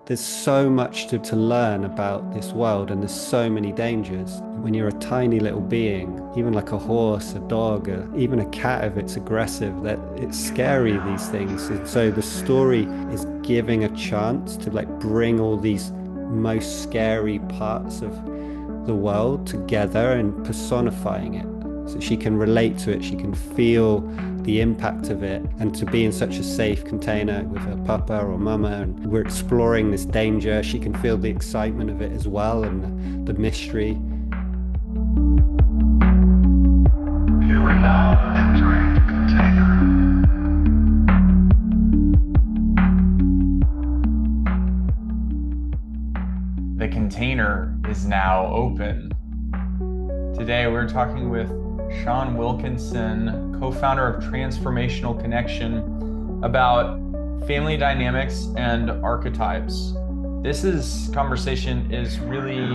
there's so much to learn about this world, and there's so many dangers. When you're a tiny little being, even like a horse, a dog, even a cat, if it's aggressive, that it's scary, these things. And so the story is giving a chance to like bring all these most scary parts of the world together and personifying it. So she can relate to it, she can feel the impact of it, and to be in such a safe container with her papa or mama, and we're exploring this danger. She can feel the excitement of it as well, and the mystery. You are now entering the container. The container is now open. Today we're talking with Sean Wilkinson, co-founder of Transformational Connection, about family dynamics and archetypes. Conversation is really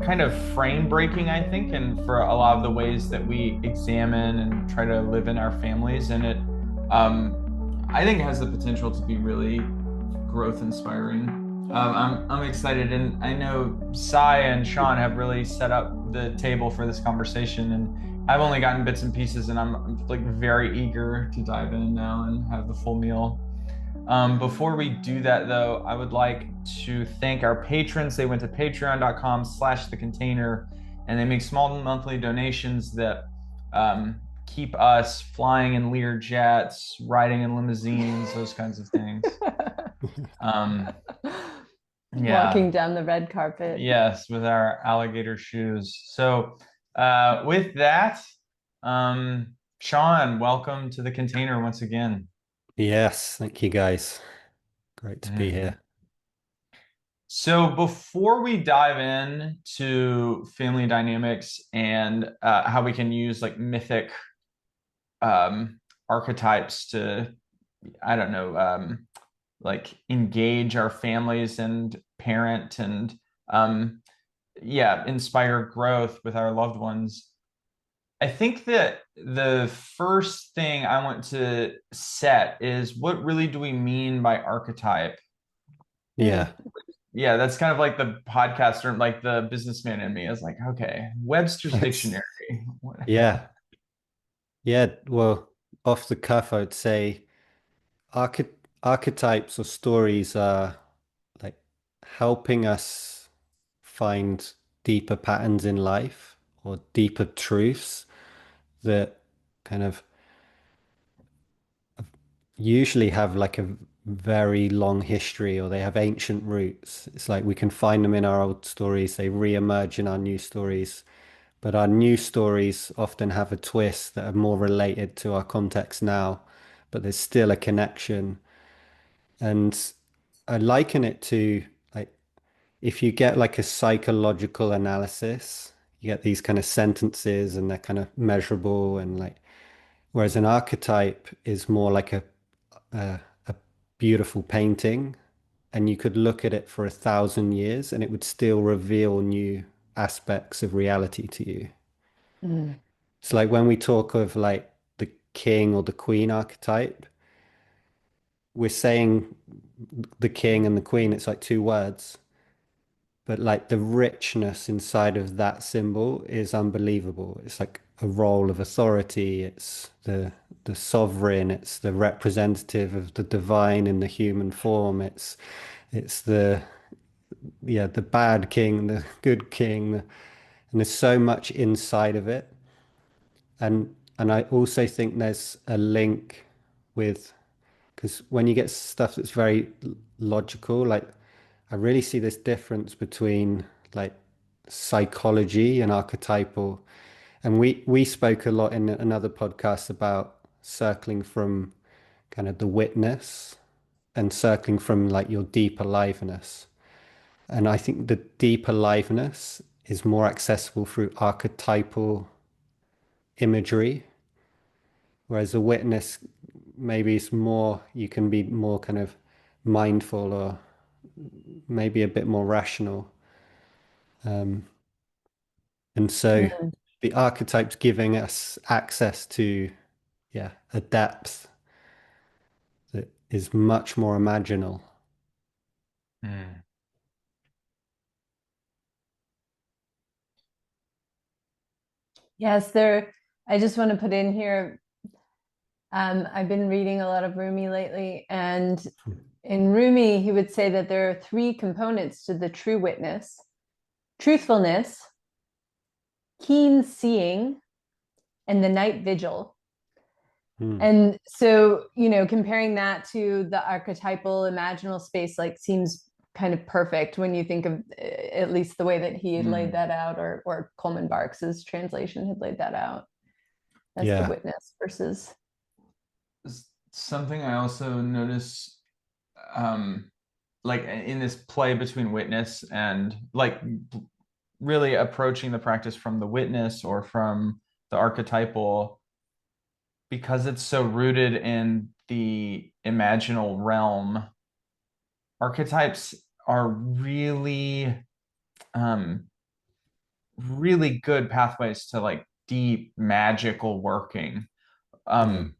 kind of frame breaking, I think, and for a lot of the ways that we examine and try to live in our families. And I think, has the potential to be really growth inspiring. I'm excited, and I know Sai and Sean have really set up the table for this conversation, and I've only gotten bits and pieces, and I'm like very eager to dive in now and have the full meal. Before we do that, though, I would like to thank our patrons. They went to patreon.com/the container, and they make small monthly donations that keep us flying in Lear jets, riding in limousines, those kinds of things. Um, Walking yeah, down the red carpet. yes, with our alligator shoes. So, with that, Sean, welcome to the container once again. Yes, thank you guys. Great to be Mhm. here. So before we dive in to family dynamics and how we can use like mythic archetypes to, I don't know, like engage our families and parent and yeah, inspire growth with our loved ones. I think that the first thing I want to set is, what really do we mean by archetype? Yeah. Yeah, that's kind of like the podcaster, like the businessman in me is like, okay, Webster's That's, dictionary. What? yeah. Yeah. Well, off the cuff, I would say arche archetypes or stories are like helping us find deeper patterns in life or deeper truths that kind of usually have like a very long history, or they have ancient roots. It's like we can find them in our old stories, they re-emerge in our new stories, but our new stories often have a twist that are more related to our context now, but there's still a connection. And I liken it to like if you get like a psychological analysis, you get these kind of sentences and they're kind of measurable, and like whereas an archetype is more like a beautiful painting, and you could look at it for 1,000 years and it would still reveal new aspects of reality to you. Mm. It's like when we talk of like the king or the queen archetype, we're saying the king and the queen, it's like two words, but like the richness inside of that symbol is unbelievable. It's like a role of authority, it's the sovereign, it's the representative of the divine in the human form, it's the yeah, the bad king, the good king, and there's so much inside of it. And I also think there's a link with, because when you get stuff that's very logical, like I really see this difference between like psychology and archetypal. And we spoke a lot in another podcast about circling from kind of the witness and circling from like your deep aliveness. And I think the deep aliveness is more accessible through archetypal imagery, whereas a witness maybe it's more, you can be more kind of mindful or maybe a bit more rational. Um, and so Mm. the archetypes giving us access to, yeah, a depth that is much more imaginal. Mm. Yes, there. I just want to put in here. I've been reading a lot of Rumi lately, and in Rumi, he would say that there are three components to the true witness: truthfulness, keen seeing, and the night vigil. Hmm. And so, comparing that to the archetypal imaginal space, like, seems kind of perfect when you think of at least the way that he had laid Mm. that out, or Coleman Barks's translation had laid that out as the Yeah. witness versus. Something I also notice, um, like in this play between witness and like really approaching the practice from the witness or from the archetypal, because it's so rooted in the imaginal realm. Archetypes are um, really good pathways to like deep magical working. Yeah. Um,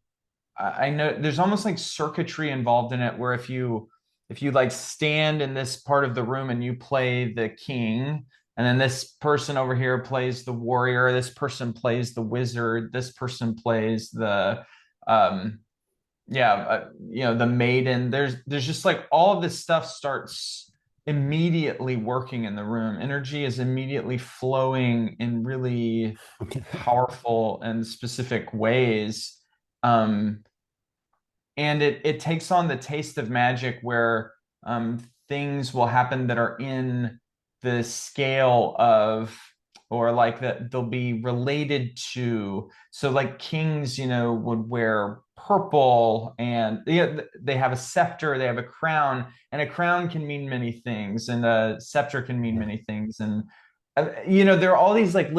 I know there's almost like circuitry involved in it where if you like stand in this part of the room and you play the king, and then this person over here plays the warrior, this person plays the wizard, this person plays the um the maiden. There's just like all of this stuff starts immediately working in the room. Energy is immediately flowing in really powerful and specific ways. Um, and it takes on the taste of magic where things will happen that are in the scale of, or like that they'll be related to. So like kings, would wear purple, and they have a scepter, they have a crown, and a crown can mean many things, and a scepter can mean Yeah. many things. And there are all these like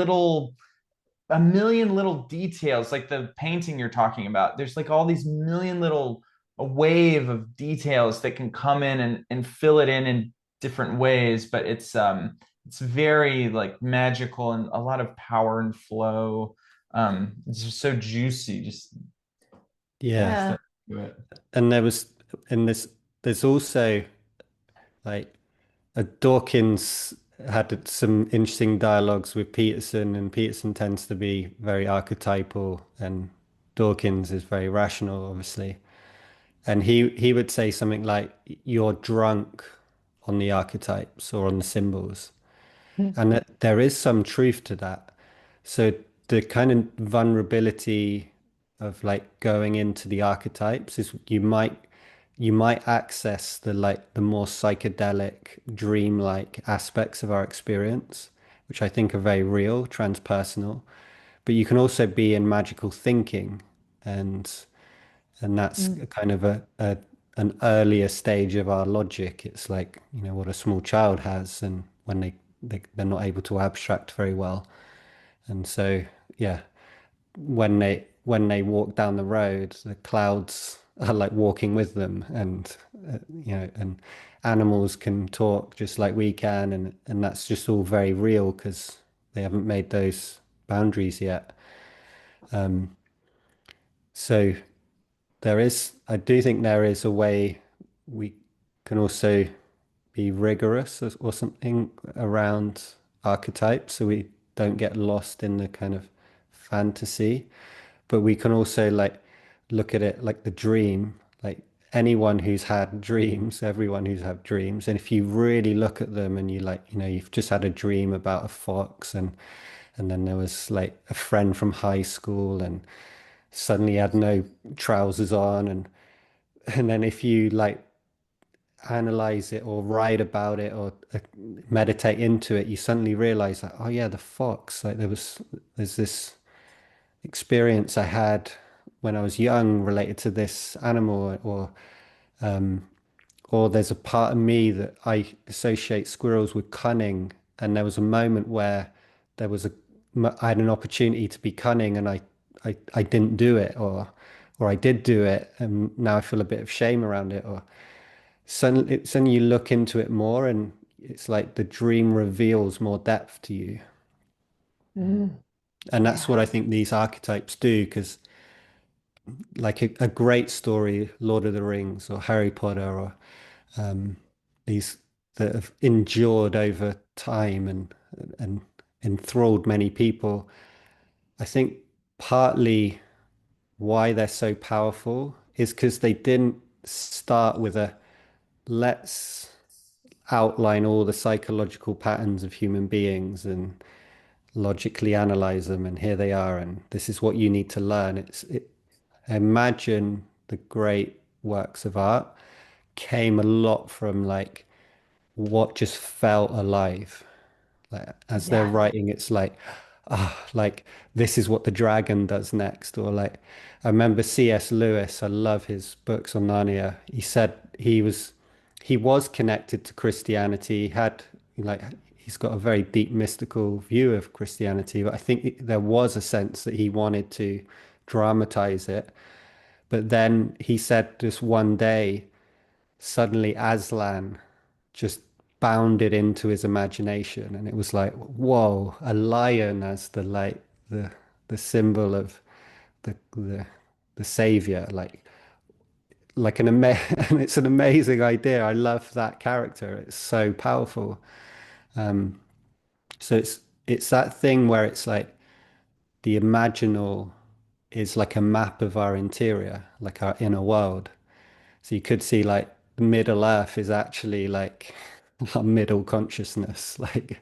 a million little details, like the painting you're talking about. There's like all these million little a wave of details that can come in and fill it in different ways, but it's very like magical and a lot of power and flow. It's just so juicy, just Yeah. Yeah. stuff to it. And in this, there's also like Dawkins had some interesting dialogues with Peterson, and Peterson tends to be very archetypal, and Dawkins is very rational, obviously. And he would say something like, "You're drunk on the archetypes or on the symbols," and that there is some truth to that. So the kind of vulnerability of like going into the archetypes is you might access the more psychedelic, dreamlike aspects of our experience, which I think are very real, transpersonal. But you can also be in magical thinking, and that's Mm. a kind of an earlier stage of our logic. It's like, what a small child has, and when they're not able to abstract very well. And so, yeah, when they walk down the road, the clouds are like walking with them, and and animals can talk just like we can, and that's just all very real because they haven't made those boundaries yet. So I do think there is a way we can also be rigorous or something around archetypes so we don't get lost in the kind of fantasy. But we can also like look at it like the dream, like anyone who's had dreams, everyone who's had dreams. And if you really look at them and you've just had a dream about a fox, and then there was like a friend from high school and suddenly he had no trousers on, and then if you like analyze it or write about it or meditate into it, you suddenly realize that, oh yeah, the fox, like there's this experience I had when I was young related to this animal, or there's a part of me that I associate squirrels with cunning, and there was a moment where there was a I had an opportunity to be cunning, and I didn't do it, or I did do it, and now I feel a bit of shame around it. Or suddenly you look into it more, and it's like the dream reveals more depth to you. Mm. And that's what I Yes. think these archetypes do, because like a great story, Lord of the Rings or Harry Potter or um, these that have endured over time and enthralled many people. I think partly why they're so powerful is because they didn't start with a let's outline all the psychological patterns of human beings and logically analyze them, and here they are, and this is what you need to learn. Imagine the great works of art came a lot from like what just felt alive. Like as they're Yeah. writing, it's like, like this is what the dragon does next. Or like, I remember C.S. Lewis, I love his books on Narnia. He said he was connected to Christianity. He had like he's got a very deep mystical view of Christianity, but I think there was a sense that he wanted to dramatize it. But then he said just one day, suddenly Aslan just bounded into his imagination, and it was like, whoa, a lion as the symbol of the the savior, like an ama and it's an amazing idea. I love that character. It's so powerful. So it's that thing where it's like the imaginal is like a map of our interior, like our inner world. So you could see like Middle Earth is actually like a middle consciousness. Like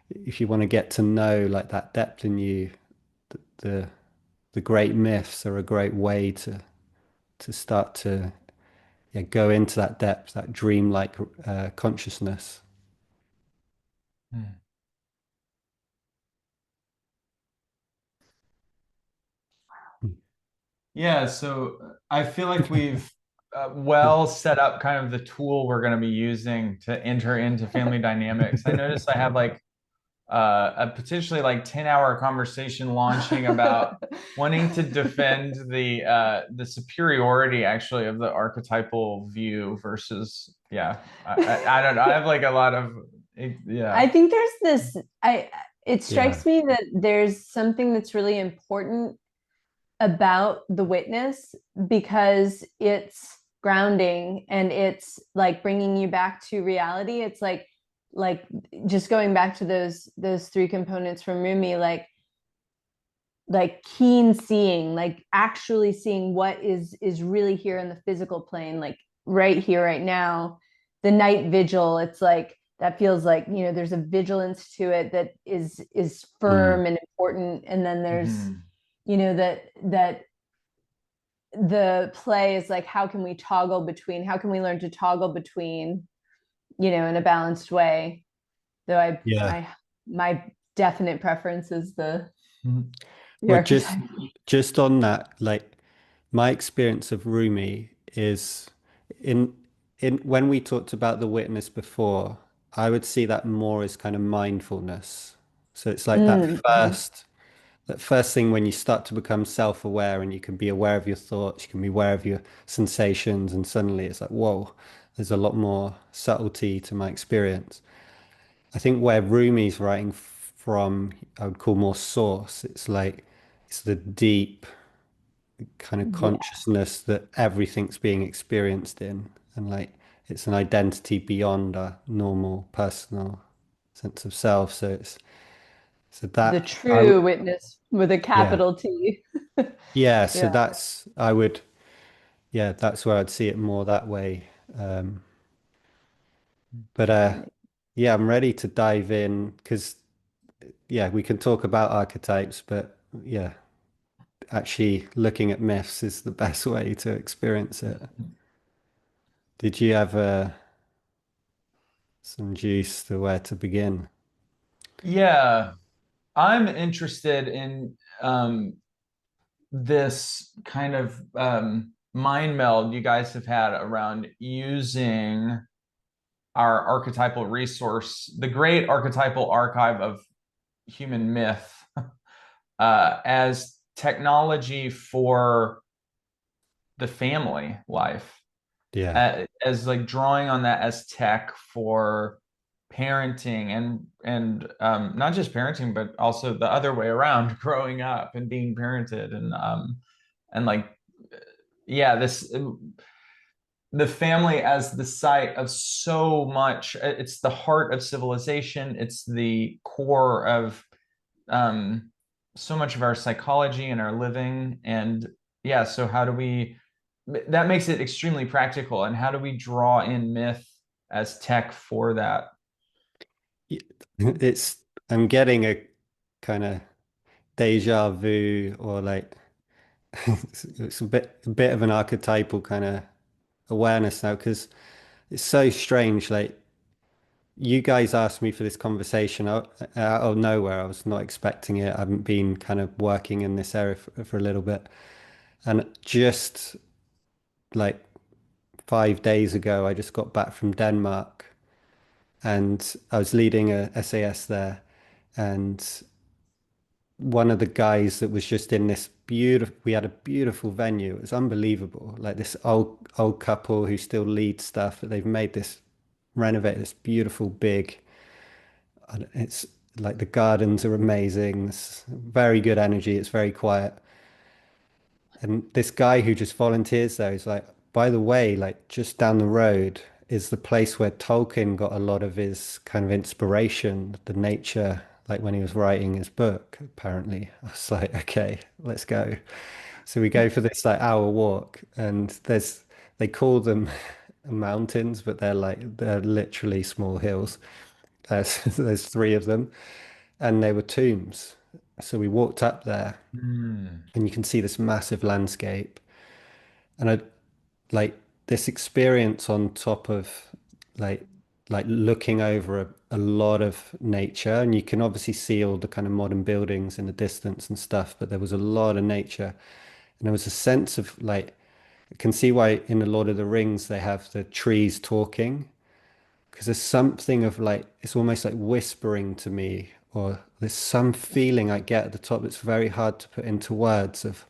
if you want to get to know like that depth in you, the the great myths are a great way to start to yeah, go into that depth, that dreamlike consciousness. Hmm. Yeah, so I feel like we've well set up kind of the tool we're going to be using to enter into family dynamics. I noticed I have like a potentially like 10-hour conversation launching about wanting to defend the superiority actually of the archetypal view versus I don't know. I have like a lot of I yeah. think there's this, it Yeah. strikes me that there's something that's really important about the witness because it's grounding and it's like bringing you back to reality. It's like just going back to those three components from Rumi, like keen seeing, like actually seeing what is really here in the physical plane, like right here, right now. The night vigil, it's like that feels like, there's a vigilance to it that is Mm. firm and important. And then there's, Mhm. that the play is like, how can we learn to toggle between, in a balanced way. Though Yeah. I my definite preference is Mhm. the Well, just archetype. just on that, like my experience of Rumi is in in when we talked about the witness before, I would see that more as kind of mindfulness. So it's like Mm-hmm. that first thing when you start to become self-aware and you can be aware of your thoughts, you can be aware of your sensations, and suddenly it's like, whoa, there's a lot more subtlety to my experience. I think where Rumi's writing from, I would call more source. It's like it's the deep kind of Yeah, consciousness that everything's being experienced in, and like it's an identity beyond our normal personal sense of self. So it's so the that I true witness with a yeah, capital T. yeah. So Yeah. that's I would yeah, that's where I'd see it more that way. Um, but yeah, I'm ready to dive in because yeah, we can talk about archetypes, but yeah, actually looking at myths is the best way to experience it. Did you have some juice to where to begin? Yeah, I'm interested in this kind of mind meld you guys have had around using our archetypal resource, the great archetypal archive of human myth, as technology for the family life, Yeah. as like drawing on that as tech for parenting and not just parenting, but also the other way around, growing up and being parented and like yeah, this the family as the site of so much. It's the heart of civilization. It's the core of um, so much of our psychology and our living. And yeah, so how do we, that makes it extremely practical. And how do we draw in myth as tech for that? It's I'm getting a kind of deja vu or like it's a bit of an archetypal kind of awareness now because it's so strange. Like you guys asked me for this conversation out of nowhere. I was not expecting it. I haven't been kind of working in this area for a little bit. And just like 5 days ago, I just got back from Denmark and I was leading a SAS there. And one of the guys that was just in this beautiful, we had a beautiful venue. It was unbelievable. Like this old couple who still lead stuff, but they've made this, renovated this beautiful big, it's like the gardens are amazing. It's very good energy. It's very quiet. And this guy who just volunteers there is like, by the way, like just down the road is the place where Tolkien got a lot of his kind of inspiration, the nature, like when he was writing his book, apparently. I was like, okay, let's go. So we go for this like hour walk, and they call them mountains, but they're literally small hills. There's three of them, and they were tombs. So we walked up there, Hmm. and you can see this massive landscape. And I like this experience on top of like looking over a lot of nature, and you can obviously see all the kind of modern buildings in the distance and stuff, but there was a lot of nature, and there was a sense of like I can see why in the Lord of the Rings they have the trees talking because there's something of like it's almost like whispering to me, or there's some feeling I get at the top that's very hard to put into words of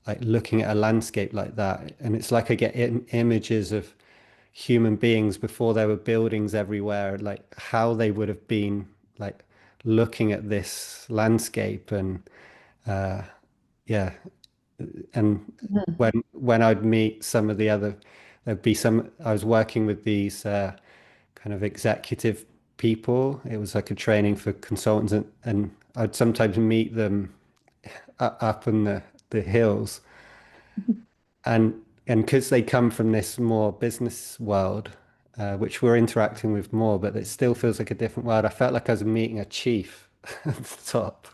like looking at a landscape like that. And it's like I get images of human beings before there were buildings everywhere, like how they would have been like looking at this landscape. And yeah, and Mhm. when I'd meet some of the other, there'd be some, I was working with these kind of executive people. It was like a training for consultants, and I'd sometimes meet them up in the hills. And because they come from this more business world, which we're interacting with more, but it still feels like a different world. I felt like I was meeting a chief at the top.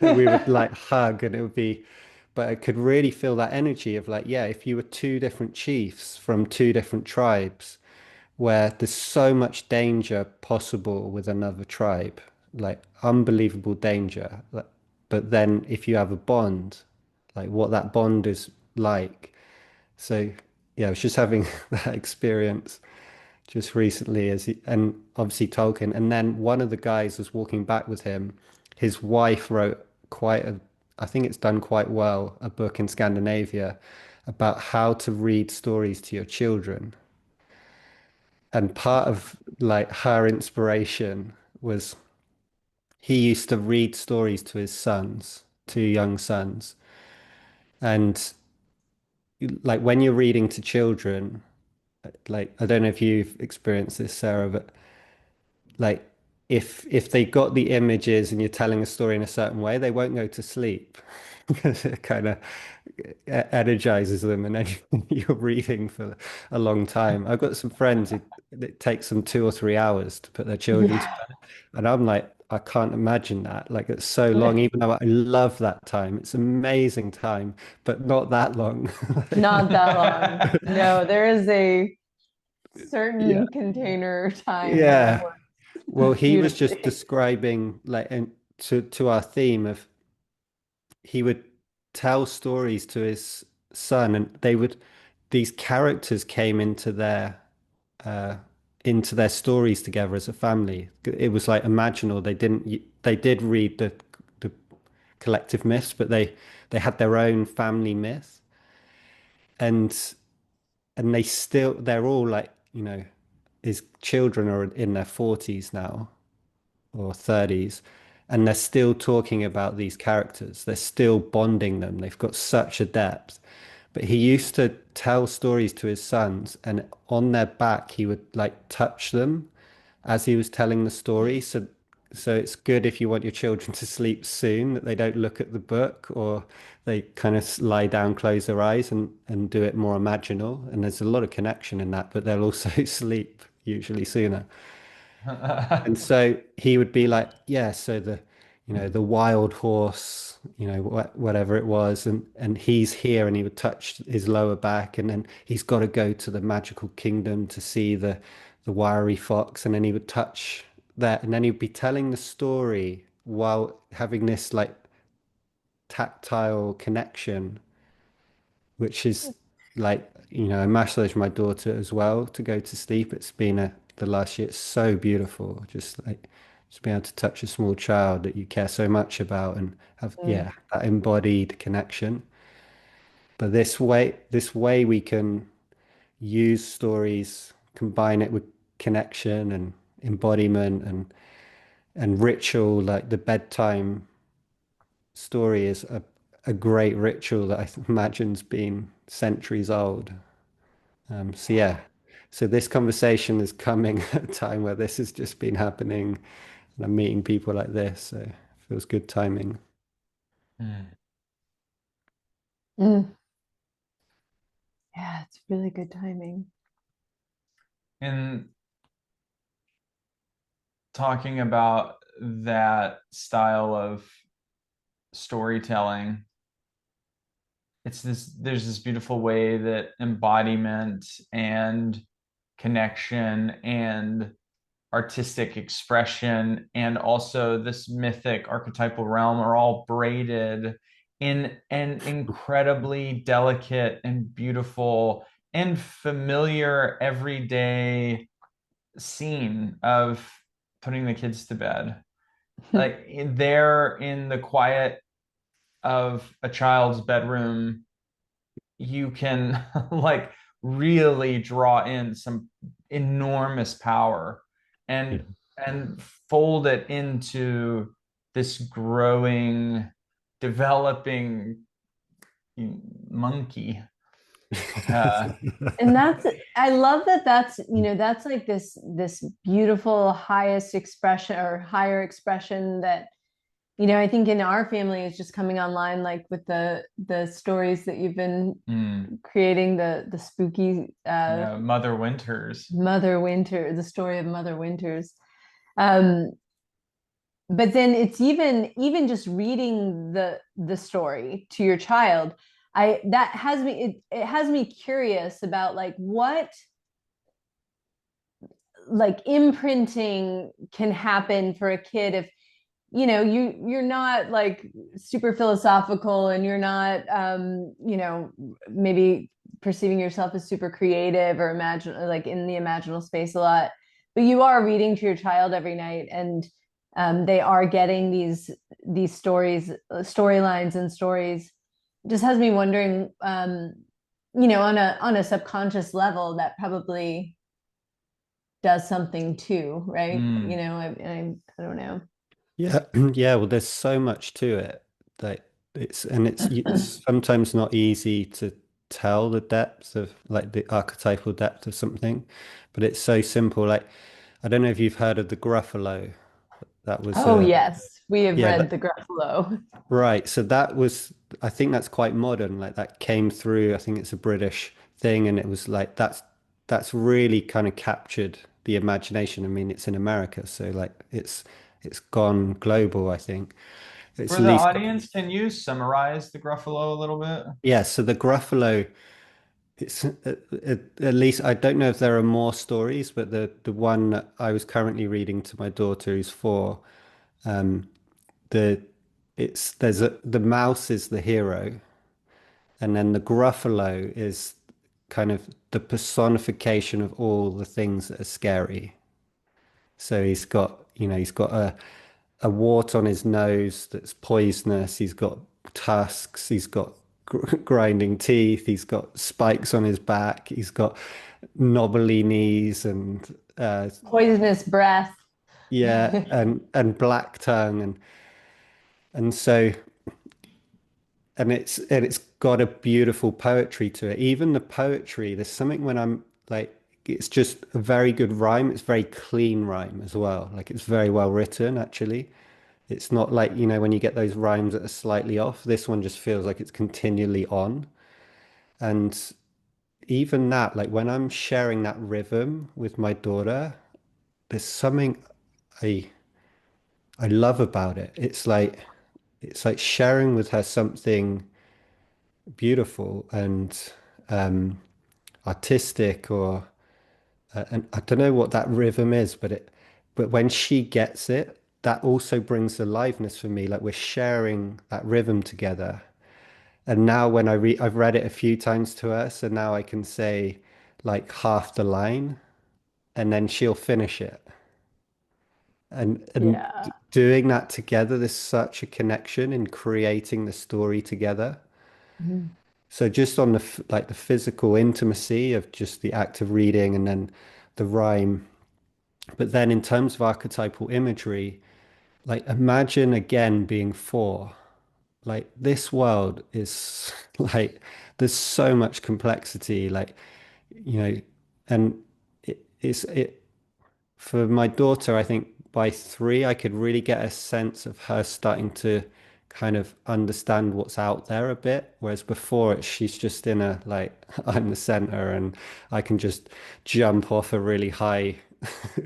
And we would like hug, and it would be, but I could really feel that energy of like, yeah, if you were two different chiefs from two different tribes, where there's so much danger possible with another tribe, like unbelievable danger. But then if you have a bond, like what that bond is like. So yeah, I was just having that experience just recently and obviously Tolkien. And then one of the guys was walking back with him. His wife wrote quite a, I think it's done quite well, a book in Scandinavia about how to read stories to your children. And part of like her inspiration was he used to read stories to his sons, two young sons. And like when you're reading to children, like I don't know if you've experienced this, Sarah, but like if they got the images and you're telling a story in a certain way, they won't go to sleep because it kind of energizes them, and then you're reading for a long time. I've got some friends who it takes them 2 or 3 hours to put their children to Yeah. bed, and I'm like, I can't imagine that. Like it's so long, even though I love that time. It's amazing time, but not that long. Not that long. No, there is a Yeah. certain container time where it Yeah. Well, works he was just beautifully. describing like and to our theme of he would tell stories to his son, and these characters came uh into their stories together as a family. It was like imaginal. They did read the collective myths, but they had their own family myth, and they're all like, his children are in their 40s now or 30s, and they're still talking about these characters. They're still bonding them. They've got such a depth. but he used to tell stories to his sons, and on their back he would like touch them as he was telling the story. So it's good if you want your children to sleep soon, that they don't look at the book or they kind of lie down, close their eyes and do it more imaginal. And there's a lot of connection in that, but they'll also sleep usually sooner. And so he would be like, yeah, so the wild horse, whatever it was, and he's here, and he would touch his lower back, and then he's got to go to the magical kingdom to see the wiry fox, and then he would touch that, and then he'd be telling the story while having this like tactile connection, which is like, I massage my daughter as well to go to sleep. It's been the last year. It's so beautiful. Just being able to touch a small child that you care so much about and have, Mm. yeah, that embodied connection. But this way we can use stories, combine it with connection and embodiment and ritual, like the bedtime story is a great ritual that I imagine's been centuries old. So yeah, so this conversation is coming at a time where this has just been happening, and I'm meeting people like this, so it feels good timing. Mm. Mm. Yeah, it's really good timing. And talking about that style of storytelling, there's this beautiful way that embodiment and connection and artistic expression and also this mythic archetypal realm are all braided in an incredibly delicate and beautiful and familiar everyday scene of putting the kids to bed. Like there in the quiet of a child's bedroom, you can like really draw in some enormous power Yeah. and fold it into this growing, developing monkey. Uh, And that's, I love that that's like this beautiful highest expression or higher expression that, I think in our family is just coming online, like with the stories that you've been mm, creating, the spooky yeah, Mother Winters. Mother Winter, the story of Mother Winters. Um, but then it's even just reading the story to your child, I that has me it has me curious about like what like imprinting can happen for a kid if you're not like super philosophical and you're not maybe perceiving yourself as super creative or imagine like in the imaginal space a lot, but you are reading to your child every night, and they are getting these storylines and stories. It just has me wondering, on a subconscious level that probably does something too, right? Mm, I don't know. Yeah, yeah, well, there's so much to it that it's sometimes not easy to tell the depth of like the archetypal depth of something, but it's so simple. Like, I don't know if you've heard of the Gruffalo. That was Oh, a yes, we have yeah, read that, the Gruffalo. right. So that was, I think that's quite modern. Like that came through. I think it's a British thing, and it was like that's really kind of captured the imagination. I mean, it's in America, so like it's gone global, I think. It's for at the least audience, can you summarize the Gruffalo a little bit? yeah. So the Gruffalo, it's at least I don't know if there are more stories, but the one that I was currently reading to my daughter who's 4, um, the it's there's the mouse is the hero. And then the Gruffalo is kind of the personification of all the things that are scary. So he's got a wart on his nose that's poisonous. He's got tusks. He's got grinding teeth. He's got spikes on his back. He's got knobbly knees and Poisonous breath. yeah, and black tongue and so and it's got a beautiful poetry to it. Even the poetry, there's something when I'm like, it's just a very good rhyme. It's very clean rhyme as well. Like it's very well written, actually. It's not like, when you get those rhymes that are slightly off. This one just feels like it's continually on. And even that, like when I'm sharing that rhythm with my daughter, there's something I I love about it. It's like sharing with her something beautiful and um, artistic, or and I don't know what that rhythm is, but when she gets it, that also brings aliveness for me. Like we're sharing that rhythm together. And now when I've read it a few times to her, so now I can say like half the line, and then she'll finish it. And Yeah. doing that together, there's such a connection in creating the story together. Mhm. So just on like the physical intimacy of just the act of reading and then the rhyme. But then in terms of archetypal imagery, like imagine again being four. Like this world is like there's so much complexity, like, you know, and it for my daughter, I think by three, I could really get a sense of her starting to kind of understand what's out there a bit. Whereas before, she's just in a like, I'm the center and I can just jump off a really high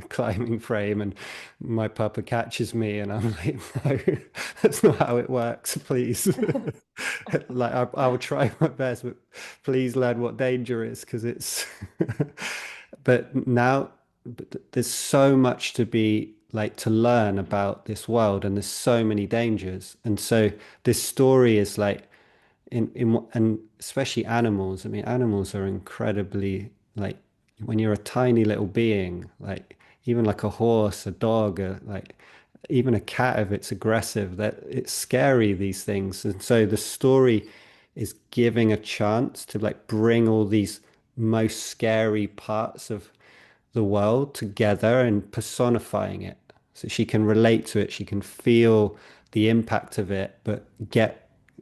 climbing frame and my papa catches me and I'm like, no, that's not how it works, please. Like, I will try my best, but please learn what danger is because it's, but now there's so much to be like to learn about this world and there's so many dangers. And so this story is like and especially animals. I mean, animals are incredibly like when you're a tiny little being, like even like a horse, a dog, like even a cat, if it's aggressive, that it's scary, these things. And so the story is giving a chance to like bring all these most scary parts of the world together and personifying it. So she can relate to it, she can feel the impact of it, but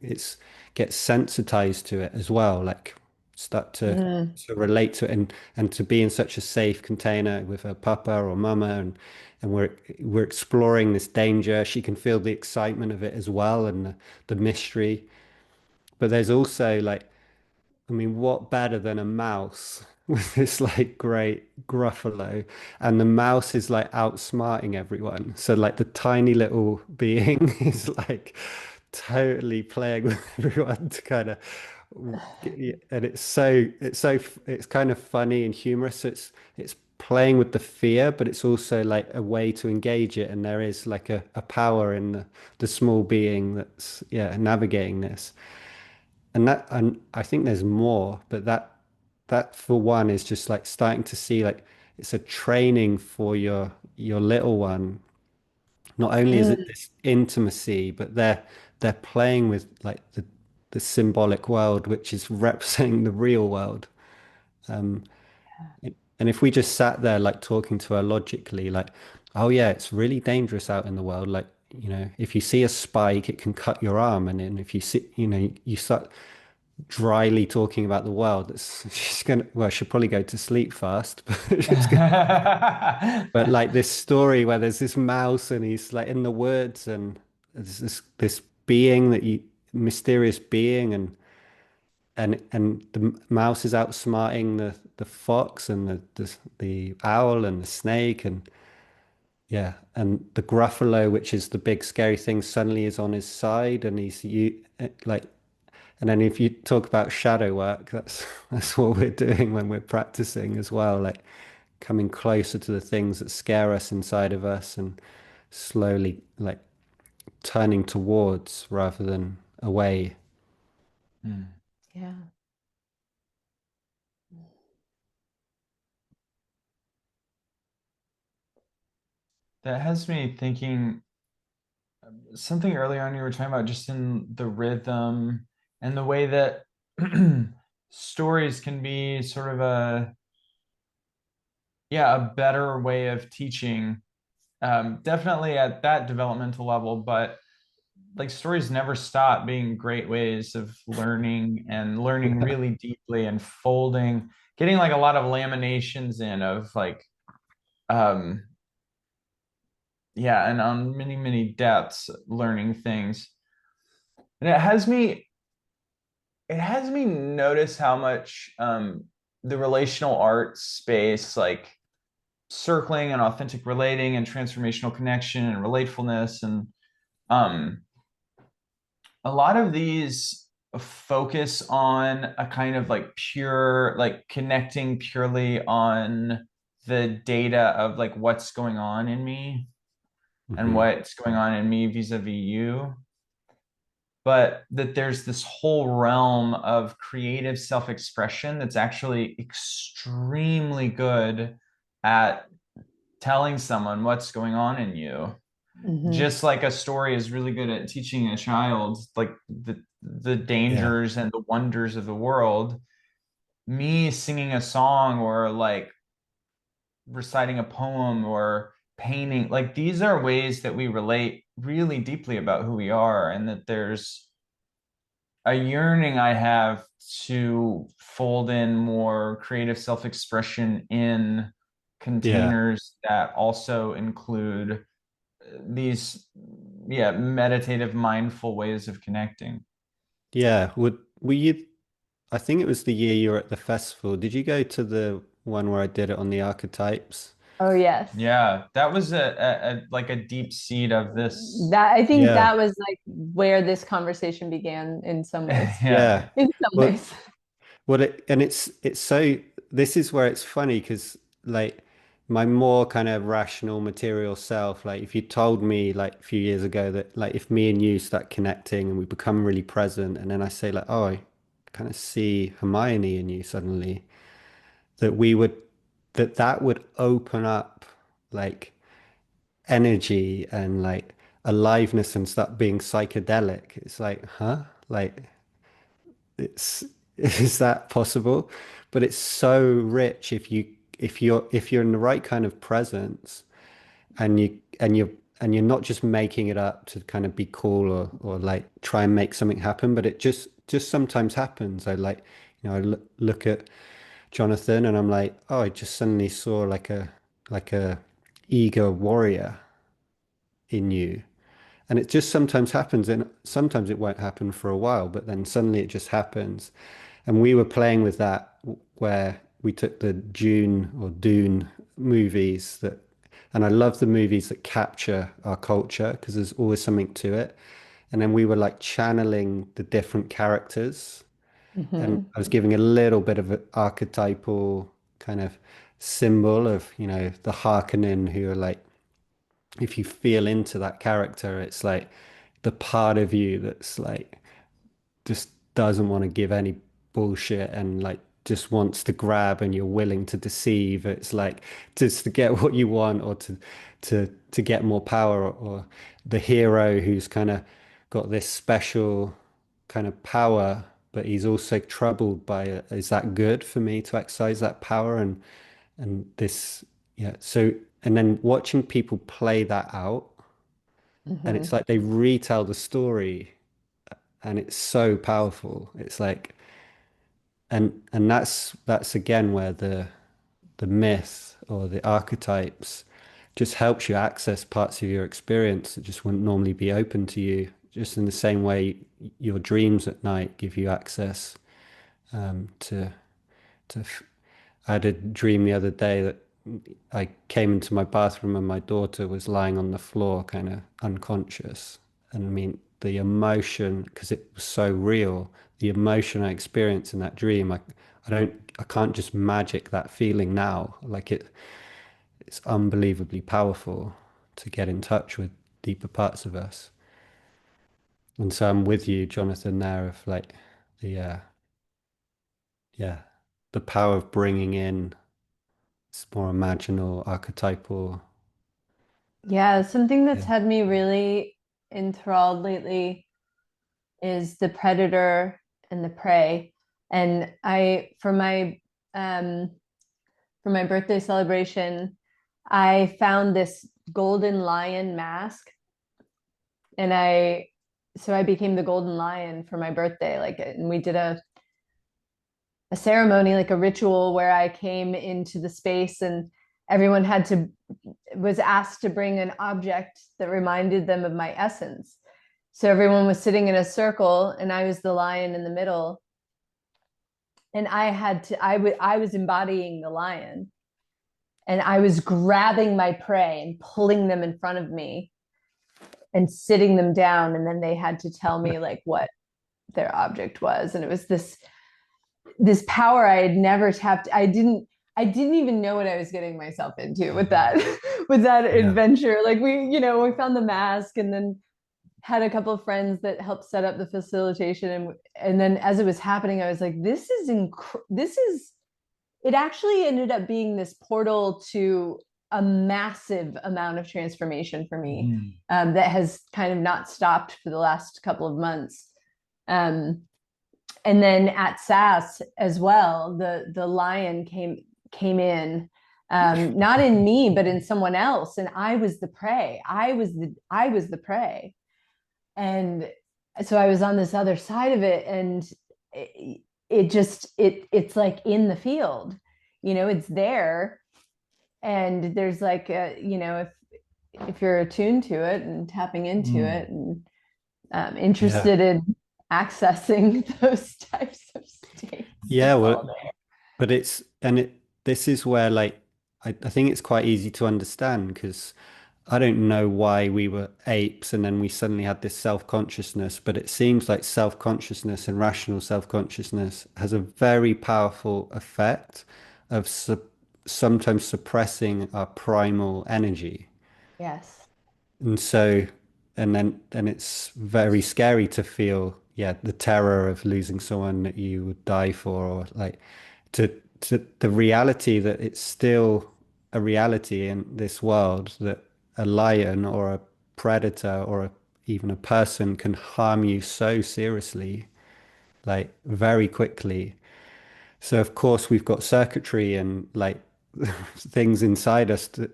it's get sensitized to it as well, like start Mm. to relate to it and to be in such a safe container with her papa or mama and we're exploring this danger. She can feel the excitement of it as well and the mystery. But there's also like, I mean, what better than a mouse with this like great Gruffalo, and the mouse is like outsmarting everyone. So like the tiny little being is like totally playing with everyone to kind of, and it's kind of funny and humorous. So it's playing with the fear, but it's also like a way to engage it. And there is like a power in the small being that's navigating this. And I think there's more, but that for one is just like starting to see like it's a training for your little one. Not only is it Mm. this intimacy, but they're playing with like the symbolic world, which is representing the real world. Um, and if we just sat there like talking to her logically, like, oh yeah, it's really dangerous out in the world. Like, if you see a spike, it can cut your arm. And then if you see, you start dryly talking about the world, that's she's gonna well, she'll probably go to sleep fast, but it's gonna, but like this story where there's this mouse and he's like in the woods and there's this being that you mysterious being and the mouse is outsmarting the fox and the owl and the snake and yeah, and the Gruffalo, which is the big scary thing, suddenly is on his side and like. And then if you talk about shadow work, that's what we're doing when we're practicing as well, like coming closer to the things that scare us inside of us and slowly like turning towards rather than away. Hmm. Yeah. That has me thinking something earlier on you were talking about just in the rhythm and the way that stories can be sort of a better way of teaching, definitely at that developmental level, but like stories never stop being great ways of learning and learning Yeah. really deeply and folding, getting like a lot of laminations in of like um yeah, and on many, many depths learning things. And it has me notice how much the relational art space, like circling and authentic relating and transformational connection and relatefulness and um a lot of these focus on a kind of like pure, like connecting purely on the data of like what's going on in me and Hmm. what's going on in me vis-a-vis you, but that there's this whole realm of creative self-expression that's actually extremely good at telling someone what's going on in you. Hmm. Just like a story is really good at teaching a child like the Yeah. dangers and the wonders of the world, me singing a song or like reciting a poem or painting, like these are ways that we relate really deeply about who we are, and that there's a yearning I have to fold in more creative self-expression in Yeah. containers that also include these, yeah, meditative, mindful ways of connecting. Yeah. Were you, I think it was the year you were at the festival. Did you go to the one where I did it on the archetypes? Oh, yes. Yeah, that was a like a deep seed of this. That I think Yeah. that was like where this conversation began in some ways. Yeah. Yeah. In some Well, ways. and it's so this is where it's funny because like my more kind of rational material self, like if you told me like a few years ago that like if me and you start connecting and we become really present, and then I say like, oh, I kind of see Hermione in you suddenly, that we would that would open up like energy and like aliveness and start being psychedelic. It's like, huh? Like it's is that possible? But it's so rich if you're in the right kind of presence and you're not just making it up to kind of be cool or like try and make something happen, but it just sometimes happens. I like, I look at Jonathan and I'm like, oh, I just suddenly saw like a eager warrior in you. And it just sometimes happens, and sometimes it won't happen for a while, but then suddenly it just happens. And we were playing with that where we took the Dune movies and I love the movies that capture our culture because there's always something to it. And then we were like channeling the different characters, and Hmm. I was giving a little bit of an archetypal kind of symbol of, the Harkonnen who are like, if you feel into that character, it's like the part of you that's like just doesn't want to give any bullshit and like just wants to grab and you're willing to deceive. It's like just to get what you want or to get more power, or the hero who's kind of got this special kind of power, but he's also troubled by it. Is that good for me to exercise that power? And this, yeah. So, and then watching people play that out, and it's Hmm. like they retell the story and it's so powerful. It's like, and that's again where the myth or the archetypes just helps you access parts of your experience that just wouldn't normally be open to you. Just in the same way your dreams at night give you access to to. I had a dream the other day that I came into my bathroom and my daughter was lying on the floor, kind of unconscious. And I mean, the emotion, because it was so real, the emotion I experienced in that dream, I can't just magic that feeling now. Like it's unbelievably powerful to get in touch with deeper parts of us. And so I'm with you, Jonathan, there of like the, yeah, the power of bringing in it's more imaginal, archetypal. Yeah, something that's Yeah. had me really enthralled lately is the predator and the prey. And I, um for my birthday celebration, I found this golden lion mask, and I so I became the golden lion for my birthday. Like, and we did a ceremony, like a ritual where I came into the space and everyone was asked to bring an object that reminded them of my essence. So everyone was sitting in a circle and I was the lion in the middle. And I was embodying the lion and I was grabbing my prey and pulling them in front of me and sitting them down. And then they had to tell me like what their object was. And it was this power I had never tapped. I didn't even know what I was getting myself into with that with that Yeah. adventure. Like we found the mask and then had a couple of friends that helped set up the facilitation, and then as it was happening I was like, this is it actually ended up being this portal to a massive amount of transformation for me, that has kind of not stopped for the last couple of months. And then at SAS as well, the lion came in, not in me but in someone else, and I was the prey. I was the prey, and so I was on this other side of it, and it's like in the field, it's there, and there's like if you're attuned to it and tapping into it and Yeah. interested in accessing those types of states, Yeah, it's well, all there. but this is where like I think it's quite easy to understand because I don't know why we were apes and then we suddenly had this self-consciousness, but it seems like self-consciousness and rational self-consciousness has a very powerful effect of sometimes suppressing our primal energy. Yes. And so, and it's very scary to feel, yeah, the terror of losing someone that you would die for, or like to the reality that it's still a reality in this world that a lion or a predator or even a person can harm you so seriously, like very quickly. So of course we've got circuitry and like things inside us that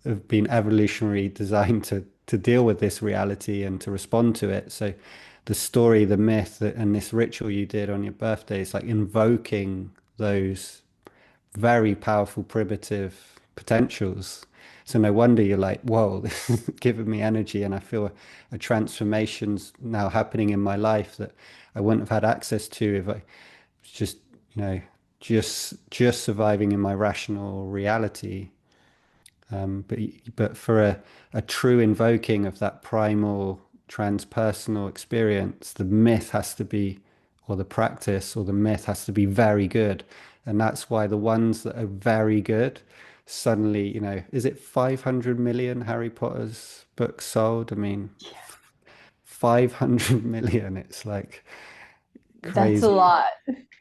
have been evolutionary designed to deal with this reality and to respond to it. So the story, the myth, and this ritual you did on your birthday is like invoking those very powerful primitive potentials. So no wonder you're like, whoa, this is giving me energy, and I feel a transformation's now happening in my life that I wouldn't have had access to if I was just, you know, just surviving in my rational reality. But for a true invoking of that primal transpersonal experience, the myth has to be, or the practice, or the myth has to be very good. And that's why the ones that are very good suddenly, is it 500 million Harry Potter's books sold? I mean, 500 million, it's like That's a crazy. lot.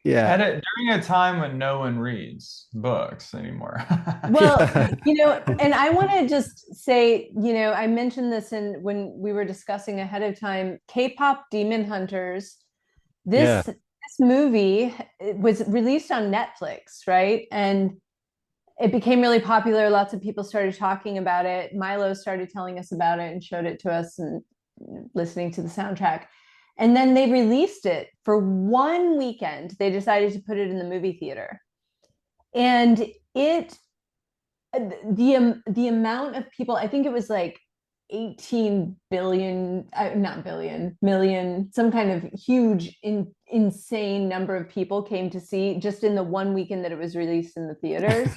Yeah. During a time when no one reads books anymore. Well, Yeah. and I want to just say, I mentioned this in when we were discussing ahead of time, K-pop Demon Hunters. Yeah. This movie, it was released on Netflix, right? And it became really popular. Lots of people started talking about it. Milo started telling us about it and showed it to us and listening to the soundtrack. And then they released it for one weekend. They decided to put it in the movie theater. And it the amount of people, I think it was like 18 billion, not billion, million, some kind of huge insane number of people came to see just in the one weekend that it was released in the theaters.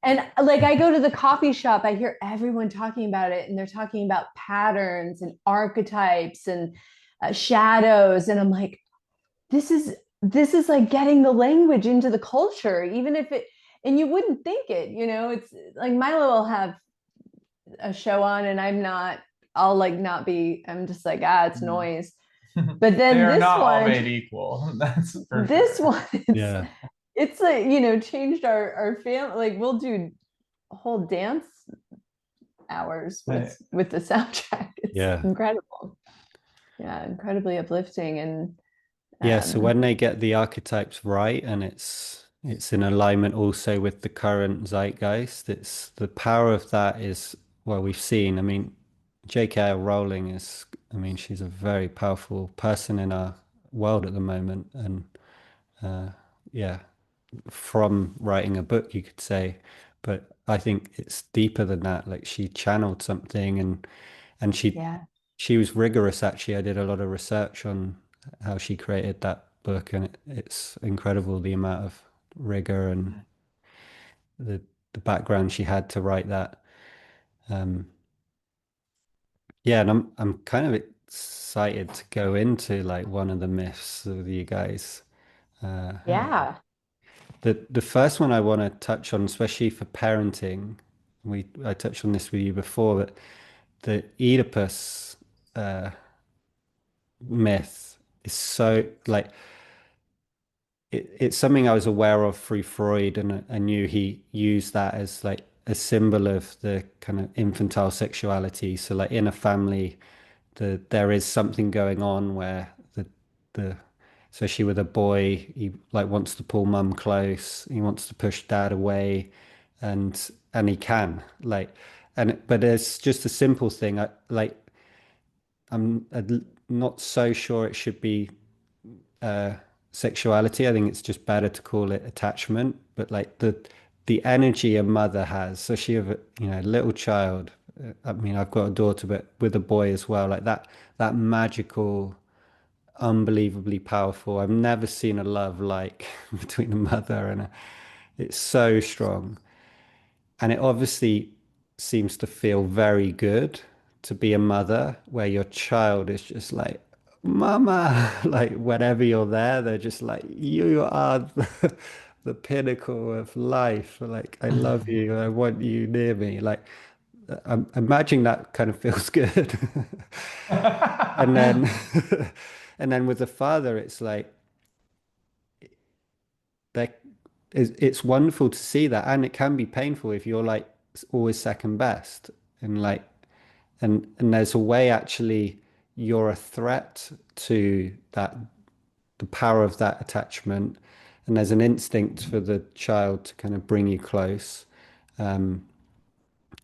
And like I go to the coffee shop, I hear everyone talking about it and they're talking about patterns and archetypes and shadows, and I'm like, this is like getting the language into the culture, even if it, and you wouldn't think it, it's like Milo will have a show on and I'll like not be, I'm just like, it's noise. But They then are this not all one, made equal. That's for this sure. one is, Yeah. it's like, changed our family. Like we'll do whole dance hours Right. with the soundtrack. It's Yeah. incredible. Yeah, incredibly uplifting. And Yeah, so um when they get the archetypes right and it's in alignment also with the current zeitgeist, it's the power of that is, well, we've seen, I mean, J.K. Rowling is, I mean, she's a very powerful person in our world at the moment. And yeah, from writing a book, you could say, but I think it's deeper than that. Like she channeled something and Yeah. she was rigorous actually. I did a lot of research on how she created that book and it's incredible the amount of rigor and the the background she had to write that. Um, yeah, and I'm kind of excited to go into like one of the myths with you guys. Uh, Yeah. the first one I want to touch on, especially for parenting, I touched on this with you before, but the Oedipus uh, myth is so like it's something I was aware of through Freud, and I knew he used that as like a symbol of the kind of infantile sexuality. So like in a family, there is something going on where the especially with a boy, he like wants to pull mum close, he wants to push dad away, and he can like but it's just a simple thing. I'm not so sure it should be uh, sexuality. I think it's just better to call it attachment. But like the energy a mother has, so she have a little child. I mean, I've got a daughter, but with a boy as well. Like that magical, unbelievably powerful. I've never seen a love like between a mother and a. It's so strong. And it obviously seems to feel very good to be a mother where your child is just like, Mama, like whenever you're there, they're just like, you are the pinnacle of life. Like, I love you. I want you near me. Like, I'm imagining that kind of feels good. And then, and then with the father, it's like, they it's wonderful to see that, and it can be painful if you're like always second best, and like and there's a way actually you're a threat to that the power of that attachment, and there's an instinct for the child to kind of bring you close, um,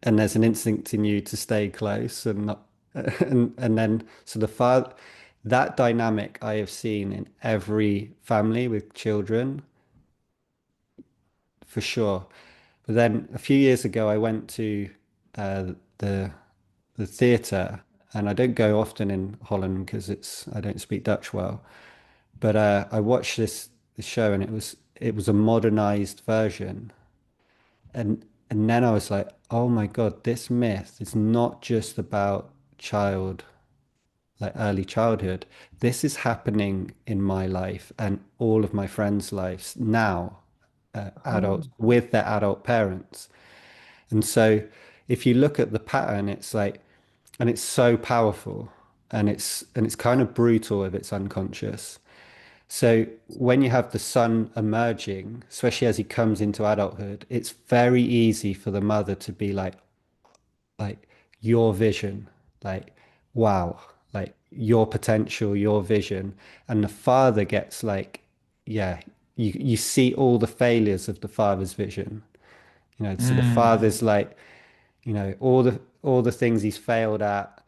and there's an instinct in you to stay close and not and then so the father that dynamic I have seen in every family with children for sure. But then a few years ago, I went to uh, the the theatre, and I don't go often in Holland because I don't speak Dutch well. But I watched this show, and it was a modernized version, and then I was like, oh my God, this myth is not just about child like early childhood. This is happening in my life and all of my friends' lives now, adults Oh. with their adult parents. And so if you look at the pattern, it's like, and it's so powerful and it's kind of brutal if it's unconscious. So when you have the son emerging, especially as he comes into adulthood, it's very easy for the mother to be like your vision, like wow, like your potential, your vision. And the father gets like, yeah, you see all the failures of the father's vision. So the Mm. father's like, all the things he's failed at,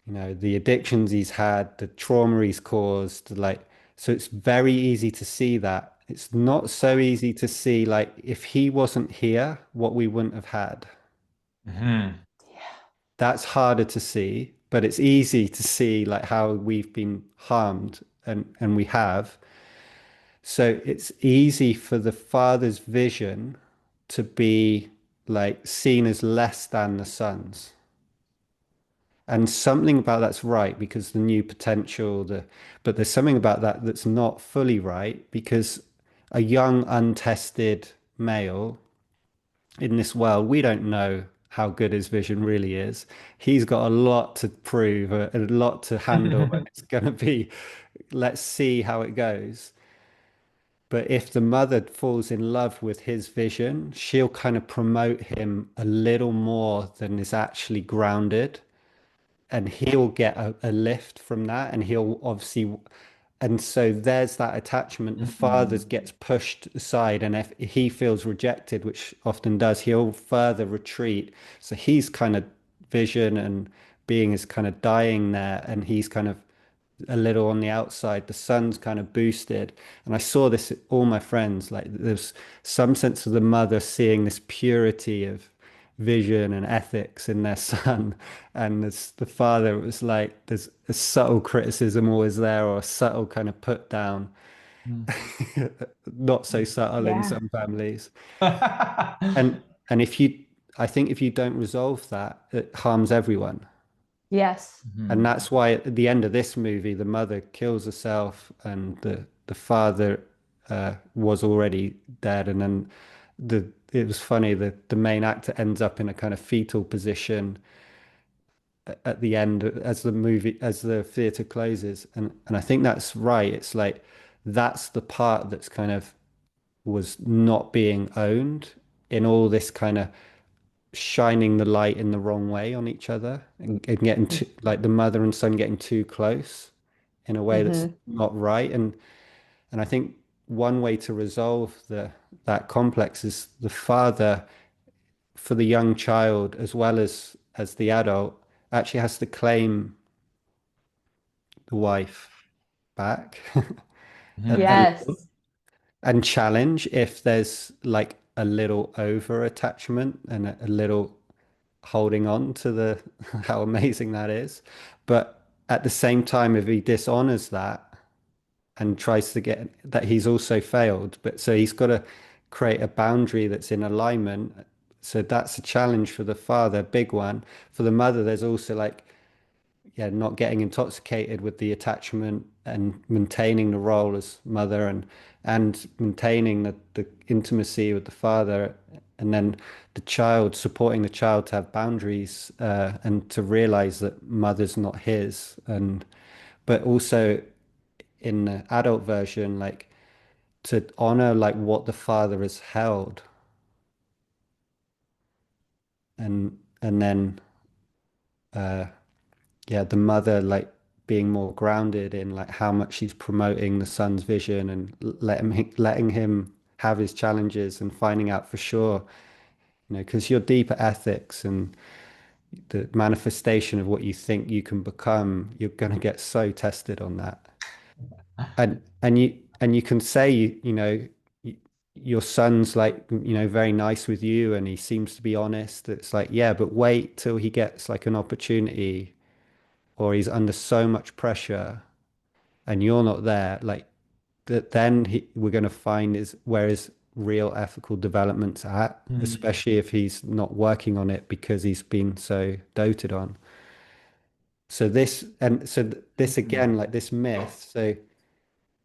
the addictions he's had, the trauma he's caused, like, so it's very easy to see that. It's not so easy to see, like, if he wasn't here, what we wouldn't have had. Mhm. Yeah. That's harder to see, but it's easy to see, like, how we've been harmed and we have. So it's easy for the father's vision to be like seen as less than the son's. And something about that's right because the new potential, but there's something about that that's not fully right because a young, untested male in this world, we don't know how good his vision really is. He's got a lot to prove, a lot to handle, and it's going to be, let's see how it goes. But if the mother falls in love with his vision, she'll kind of promote him a little more than is actually grounded, and he'll get a lift from that, and he'll obviously, and so there's that attachment. The father Mhm. gets pushed aside, and if he feels rejected, which often does, he'll further retreat. So he's kind of vision and being is kind of dying there, and he's kind of a little on the outside. The sun's kind of boosted. And I saw this at all my friends, like there's some sense of the mother seeing this purity of vision and ethics in their son. And there's the father, it was like there's a subtle criticism always there, or a subtle kind of put down. Mm. Not so subtle in Yeah. some families. And if you, I think if you don't resolve that, it harms everyone. Yes. And Mhm. that's why at the end of this movie, the mother kills herself, and the father was already dead. And then it was funny that the main actor ends up in a kind of fetal position at the end as the theater closes. And I think that's right. It's like that's the part that's kind of was not being owned in all this kind of shining the light in the wrong way on each other, and getting too, like the mother and son getting too close in a way that's Mm-hmm. not right. And I think one way to resolve that complex is the father, for the young child as well as the adult, actually has to claim the wife back a Mhm. little, Yes. and challenge if there's like a little over attachment and a little holding on to the how amazing that is. But at the same time, if he dishonors that and tries to get that, he's also failed. But so he's got to create a boundary that's in alignment. So that's a challenge for the father, big one. For the mother, there's also like, yeah, not getting intoxicated with the attachment and maintaining the role as mother, and maintaining the intimacy with the father, and then the child, supporting the child to have boundaries, and to realize that mother's not his. And but also in the adult version, like to honor like what the father has held, and then uh yeah, the mother like being more grounded in like how much she's promoting the son's vision, and letting him have his challenges, and finding out for sure, because your deeper ethics and the manifestation of what you think you can become, you're going to get so tested on that. And you can say, your son's like, very nice with you and he seems to be honest. It's like, yeah, but wait till he gets like an opportunity, or he's under so much pressure and you're not there, like that, then we're going to find is where his real ethical development's at, Mhm. especially if he's not working on it because he's been so doted on. This Mhm. again, like this myth. So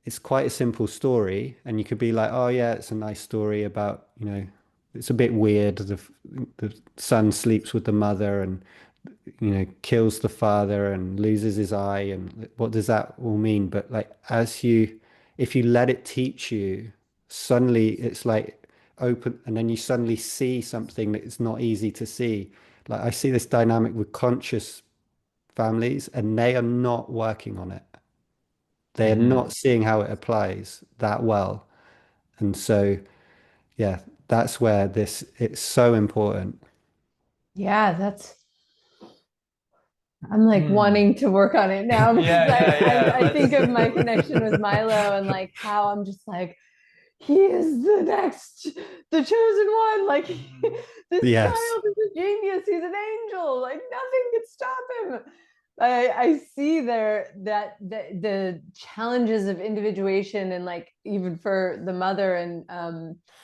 it's quite a simple story, and you could be like, oh yeah, it's a nice story about, it's a bit weird. The son sleeps with the mother, and kills the father and loses his eye, and what does that all mean? But like, if you let it teach you, suddenly it's like open, and then you suddenly see something that is not easy to see. Like I see this dynamic with conscious families, and they are not working on it. They are Mhm. not seeing how it applies that well. And so, yeah, that's where it's so important. Yeah, I'm like Mm. wanting to work on it now because Yeah, yeah, yeah. I think Let's. of my connection with Milo and like how I'm just like, he is the chosen one. Like Mhm. this Yes. child is a genius. He's an angel. Like nothing could stop him. I see there that the challenges of individuation and like even for the mother and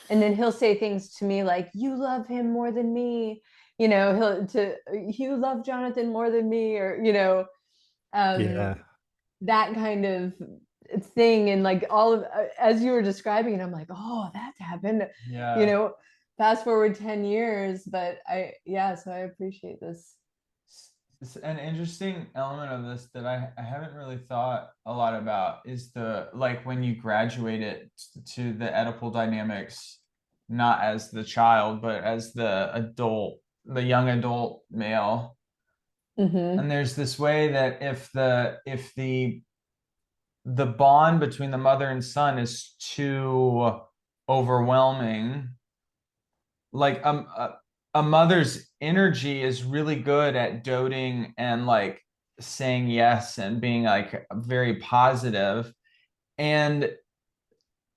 then he'll say things to me like, you love him more than me, you love Jonathan more than me, or um Yeah. that kind of thing. And like all of as you were describing it, I'm like, oh, that's happened, you Yeah. know fast forward 10 years. But so I appreciate this. It's an interesting element of this that I haven't really thought a lot about is the like when you graduate it to the Oedipal dynamics, not as the child, but as the adult, the young adult male. Mm-hmm. And there's this way that if the bond between the mother and son is too overwhelming, like a mother's energy is really good at doting and like saying yes and being like very positive. And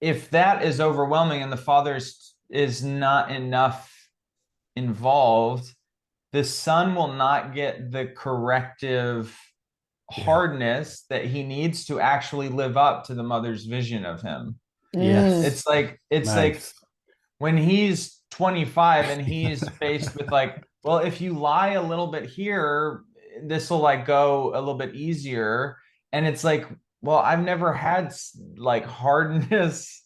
if that is overwhelming and the father's is not enough involved, the son will not get the corrective Yeah. hardness that he needs to actually live up to the mother's vision of him. Mm. Yes. It's like Nice. when he's 25 and he's Yeah. faced with like, well, if you lie a little bit here, this will like go a little bit easier. And it's like, well, I've never had like hardness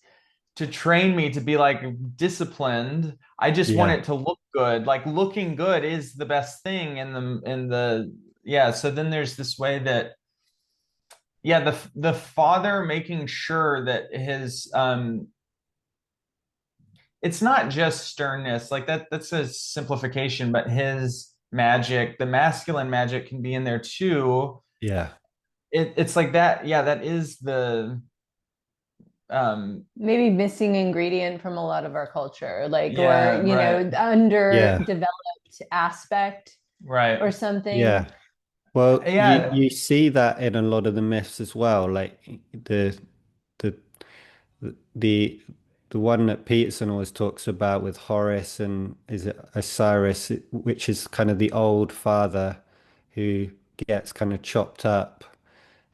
to train me to be like disciplined. I just want Yeah. it to look good. Like looking good is the best thing in the yeah. So then there's this way that yeah, the father making sure that his it's not just sternness, like that's a simplification, but his magic, the masculine magic can be in there too. Yeah. It's like that, yeah, that is the Maybe missing ingredient from a lot of our culture, like, or, yeah, you right, know, Yeah. underdeveloped aspect or right. something. Yeah. Well, Yeah. you see that in a lot of the myths as well, like the the the one that Peterson always talks about with Horace and is it Osiris, which is kind of the old father who gets kind of chopped up,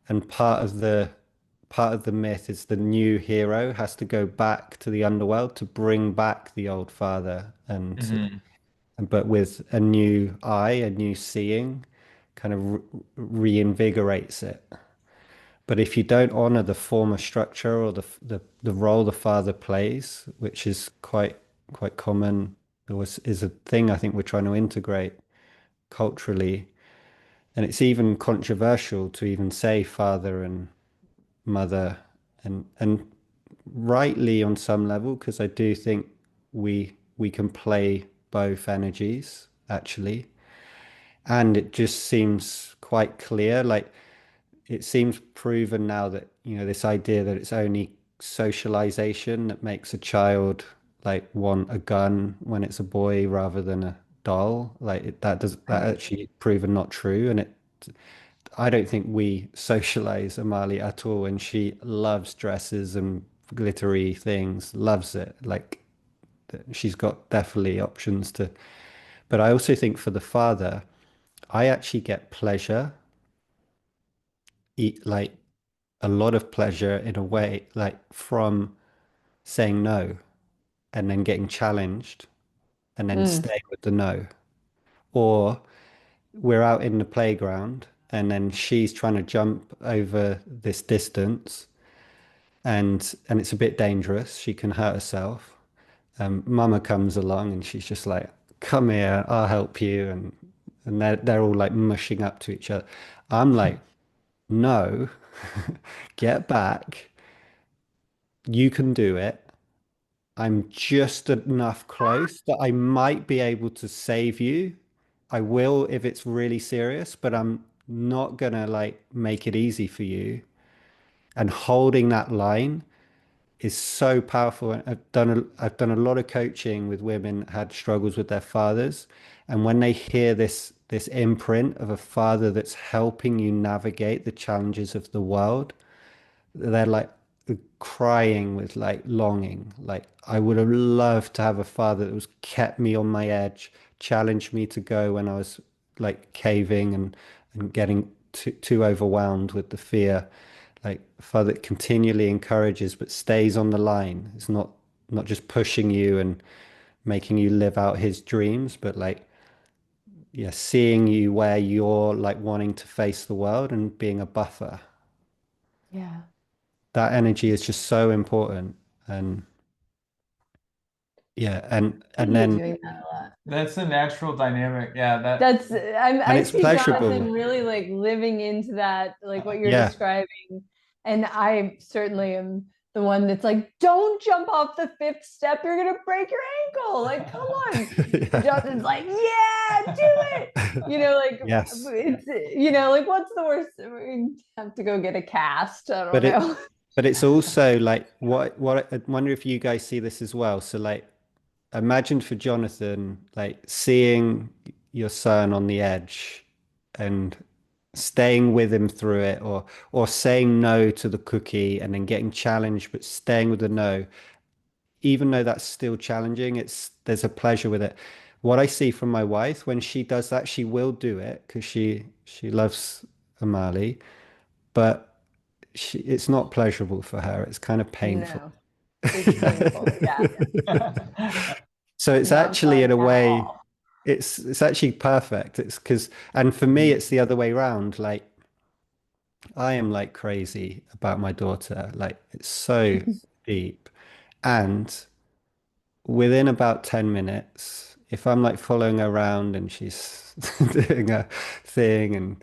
and part of the myth is the new hero has to go back to the underworld to bring back the old father Mhm. but with a new eye, a new seeing, kind of reinvigorates it. But if you don't honor the former structure or the role the father plays, which is quite common, is a thing I think we're trying to integrate culturally, and it's even controversial to even say father and mother, and rightly on some level, because I do think we can play both energies actually, and it just seems quite clear, like it seems proven now that, you know, this idea that it's only socialization that makes a child like want a gun when it's a boy rather than a doll, like that Right. actually proven not true. And it I don't think we socialize Amali at all, and she loves dresses and glittery things, loves it. Like she's got definitely options to. But I also think for the father, I actually get pleasure, eat like a lot of pleasure in a way, like from saying no and then getting challenged and then Mm. staying with the no. Or we're out in the playground and then she's trying to jump over this distance and it's a bit dangerous. She can hurt herself. Mama comes along and she's just like, "Come here, I'll help you," and they're all like mushing up to each other. I'm like, "No, get back. You can do it. I'm just enough close that I might be able to save you. I will if it's really serious, but I'm not gonna like make it easy for you." And holding that line is so powerful. I've done a lot of coaching with women that had struggles with their fathers, and when they hear this imprint of a father that's helping you navigate the challenges of the world, they're like crying with like longing. Like I would have loved to have a father that was kept me on my edge, challenged me to go when I was like caving and getting too overwhelmed with the fear. Like a father that continually encourages but stays on the line. It's not just pushing you and making you live out his dreams, but like yeah, seeing you where you're like wanting to face the world and being a buffer. Yeah. That energy is just so important. And yeah, and Really then doing that a lot. That's a natural dynamic. Yeah, that That's and I it's see pleasurable. Jonathan really like living into that, like what you're Yeah. describing. And I certainly am the one that's like, don't jump off the fifth step, you're gonna break your ankle. Like, come on. And Yeah. Jonathan's like, yeah, do it. You know, like Yes. it's you know, like what's the worst? We have to go get a cast. I don't But it know. but it's also like what I wonder if you guys see this as well. So like imagine for Jonathan, like seeing your son on the edge and staying with him through it, or saying no to the cookie and then getting challenged, but staying with the no, even though that's still challenging, there's a pleasure with it. What I see from my wife when she does that, she will do it because she loves Amali, but it's not pleasurable for her. It's kind of painful. No, it's painful. Yeah, So it's not actually fun in a at way, all. it's actually perfect. It's because, and for me, it's the other way around. Like I am like crazy about my daughter. Like it's so deep. And within about 10 minutes, if I'm like following her around and she's doing a thing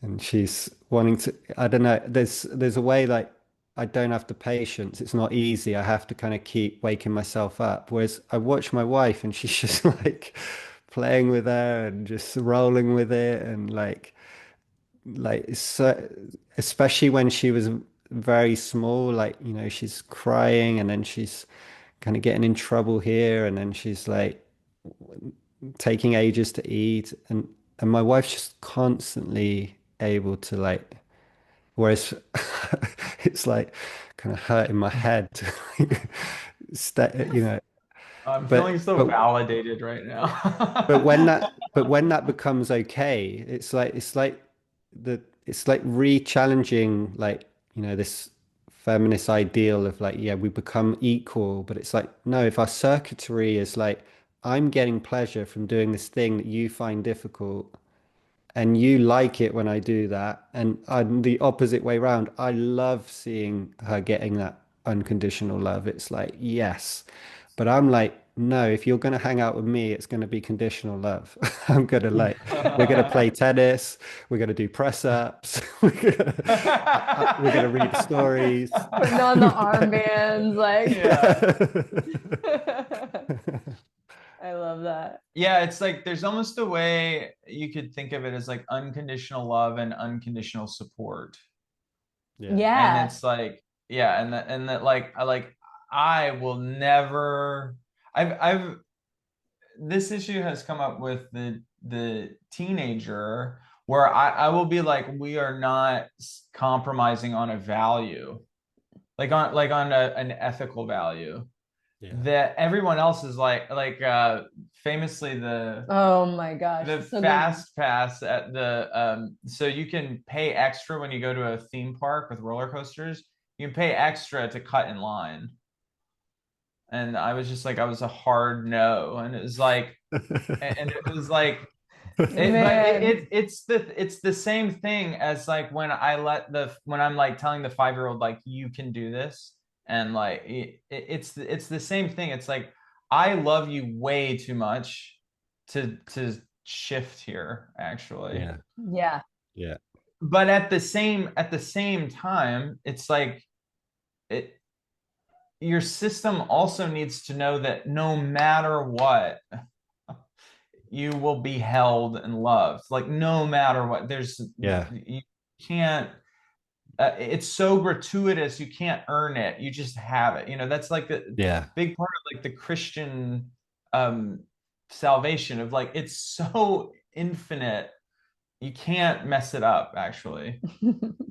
and she's wanting to, I don't know, there's a way like I don't have the patience. It's not easy. I have to kind of keep waking myself up. Whereas I watch my wife and she's just like playing with her and just rolling with it and so, especially when she was very small, like, she's crying and then she's kind of getting in trouble here and then she's like taking ages to eat and my wife's just constantly able to like, whereas it's like kind of hurting my head to stay. I'm but feeling so but validated right now. but when that becomes okay, it's like re-challenging like, this feminist ideal of like, yeah, we become equal, but it's like, no, if our circuitry is like, I'm getting pleasure from doing this thing that you find difficult, and you like it when I do that. And I'm the opposite way around. I love seeing her getting that unconditional love. It's like, yes. But I'm like, no, if you're going to hang out with me, it's going to be conditional love. I'm going to like, we're going to play tennis. We're going to do press ups. We're going to read stories. Putting on the armbands, like Yeah. I love that. Yeah, it's like there's almost a way you could think of it as like unconditional love and unconditional support. Yeah. And Yeah. it's like, yeah, and that I will never I've this issue has come up with the teenager where I will be like, we are not compromising on a value, an ethical value Yeah. that everyone else is famously Oh my gosh. the So the fast pass at the so you can pay extra when you go to a theme park with roller coasters. You can pay extra to cut in line. And I was just like, I was a hard no. And it was like, and it was like man. it's the same thing as like when I'm like telling the 5-year-old like you can do this, and like it's the same thing. It's like I love you way too much to shift here actually. Yeah. Yeah. Yeah. But at the same time, it's like it your system also needs to know that no matter what, you will be held and loved. Like no matter what, Yeah. you can't. It's so gratuitous, you can't earn it. You just have it. That's like the Yeah. big part of like the Christian um, salvation of like it's so infinite. You can't mess it up, actually.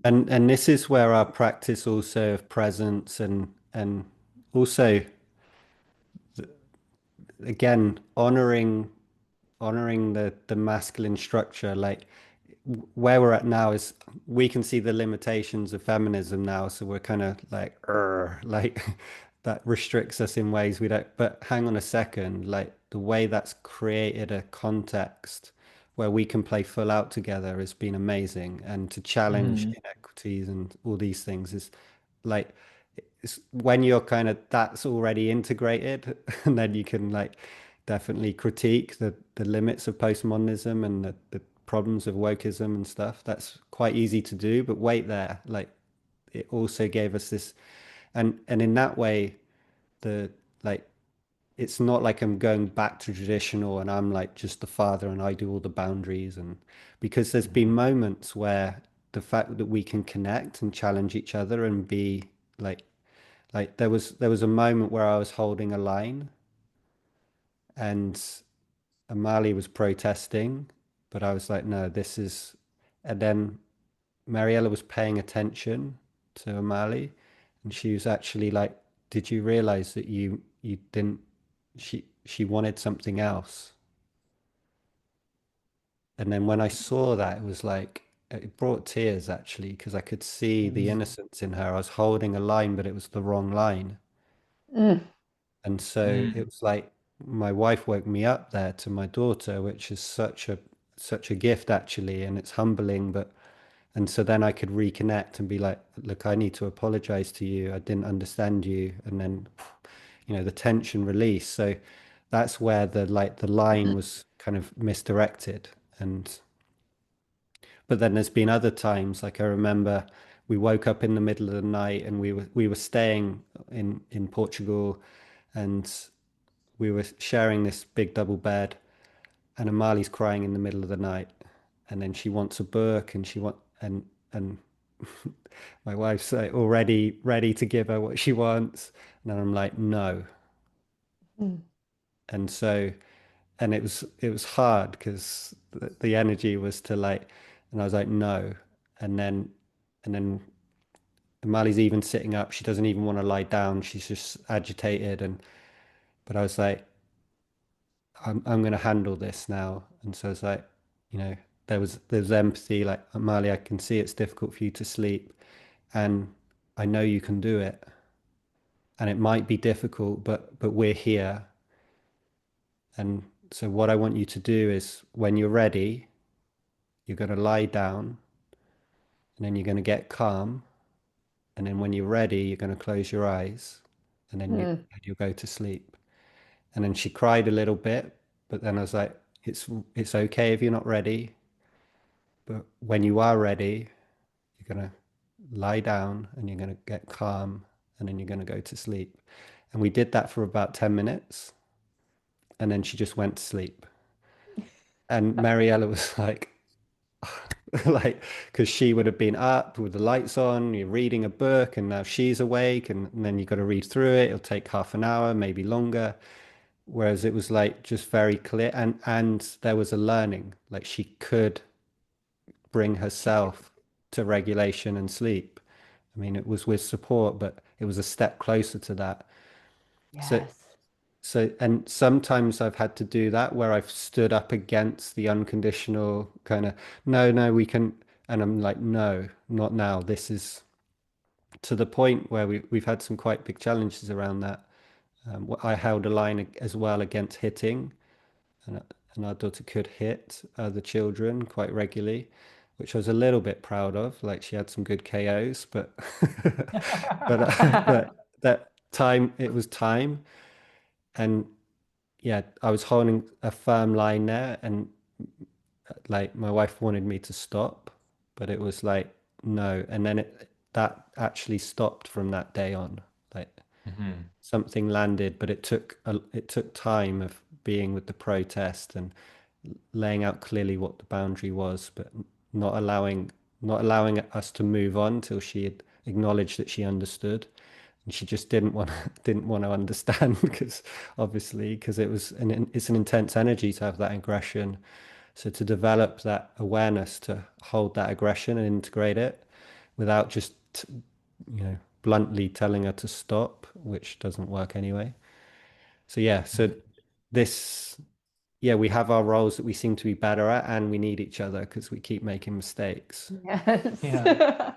And this is where our practice also of presence and also again honoring the masculine structure, like where we're at now is we can see the limitations of feminism now, so we're kind of like like that restricts us in ways we don't. But hang on a second, like the way that's created a context where we can play full out together has been amazing, and to challenge Mhm. inequities and all these things is like it's when you're kind of that's already integrated and then you can like definitely critique the limits of postmodernism and the problems of wokeism and stuff. That's quite easy to do, but wait there, like it also gave us this, and in that way, the like it's not like I'm going back to traditional and I'm like just the father and I do all the boundaries, and because there's been moments where the fact that we can connect and challenge each other and be like there was a moment where I was holding a line and Amali was protesting, but I was like, no, this is. And then Mariella was paying attention to Amali, and she was actually like, "Did you realize that you didn't?" She wanted something else. And then when I saw that, it was like it brought tears actually, because I could see the Mm. innocence in her. I was holding a line, but it was the wrong line. Mm. And so it Mm. was like my wife woke me up there to my daughter, which is such a gift actually, and it's humbling, but and so then I could reconnect and be like, look, I need to apologize to you. I didn't understand you. And then, the tension release. So that's where the line was kind of misdirected. And but then there's been other times, like I remember we woke up in the middle of the night and we were staying in Portugal, and we were sharing this big double bed, and Amali's crying in the middle of the night, and then she wants a book, and she want and my wife's like already ready to give her what she wants, and then I'm like, no. Mm. And so, and it was hard because the energy was to like, and I was like, no. And then and then Amali's even sitting up, she doesn't even want to lie down, she's just agitated, and but I was like, I'm going to handle this now. And so it's like, you know, there's empathy, like, Amali, I can see it's difficult for you to sleep, and I know you can do it, and it might be difficult, but we're here. And so what I want you to do is when you're ready, you're going to lie down, and then you're going to get calm, and then when you're ready, you're going to close your eyes, and then Mm. you'll go to sleep. And then she cried a little bit, but then I was like, it's okay if you're not ready, but when you are ready, you're going to lie down and you're going to get calm, and then you're going to go to sleep. And we did that for about 10 minutes, and then she just went to sleep. And Mariella was like, like, because she would have been up with the lights on, you're reading a book, and now she's awake, and then you've got to read through it. It'll take half an hour, maybe longer. Whereas it was like just very clear, and there was a learning, like she could bring herself to regulation and sleep. I mean, it was with support, but it was a step closer to that. So, Yes. and sometimes I've had to do that where I've stood up against the unconditional kind of, no, no, we can, and I'm like, no, not now. This is to the point where we've had some quite big challenges around that. I held a line as well against hitting, and, and our daughter could hit other children quite regularly, which I was a little bit proud of. Like she had some good KOs, but but that time, it was time, and yeah, I was holding a firm line there, and like my wife wanted me to stop, but it was like no, and then that actually stopped from that day on. Like Mhm. something landed, but it took time of being with the protest and laying out clearly what the boundary was, but not allowing us to move on till she had acknowledged that she understood. And she just didn't want to understand because obviously because it's an intense energy to have that aggression. So to develop that awareness to hold that aggression and integrate it without just bluntly telling her to stop, which doesn't work anyway. So yeah, so this yeah, we have our roles that we seem to be better at, and we need each other because we keep making mistakes. Yes. Yeah.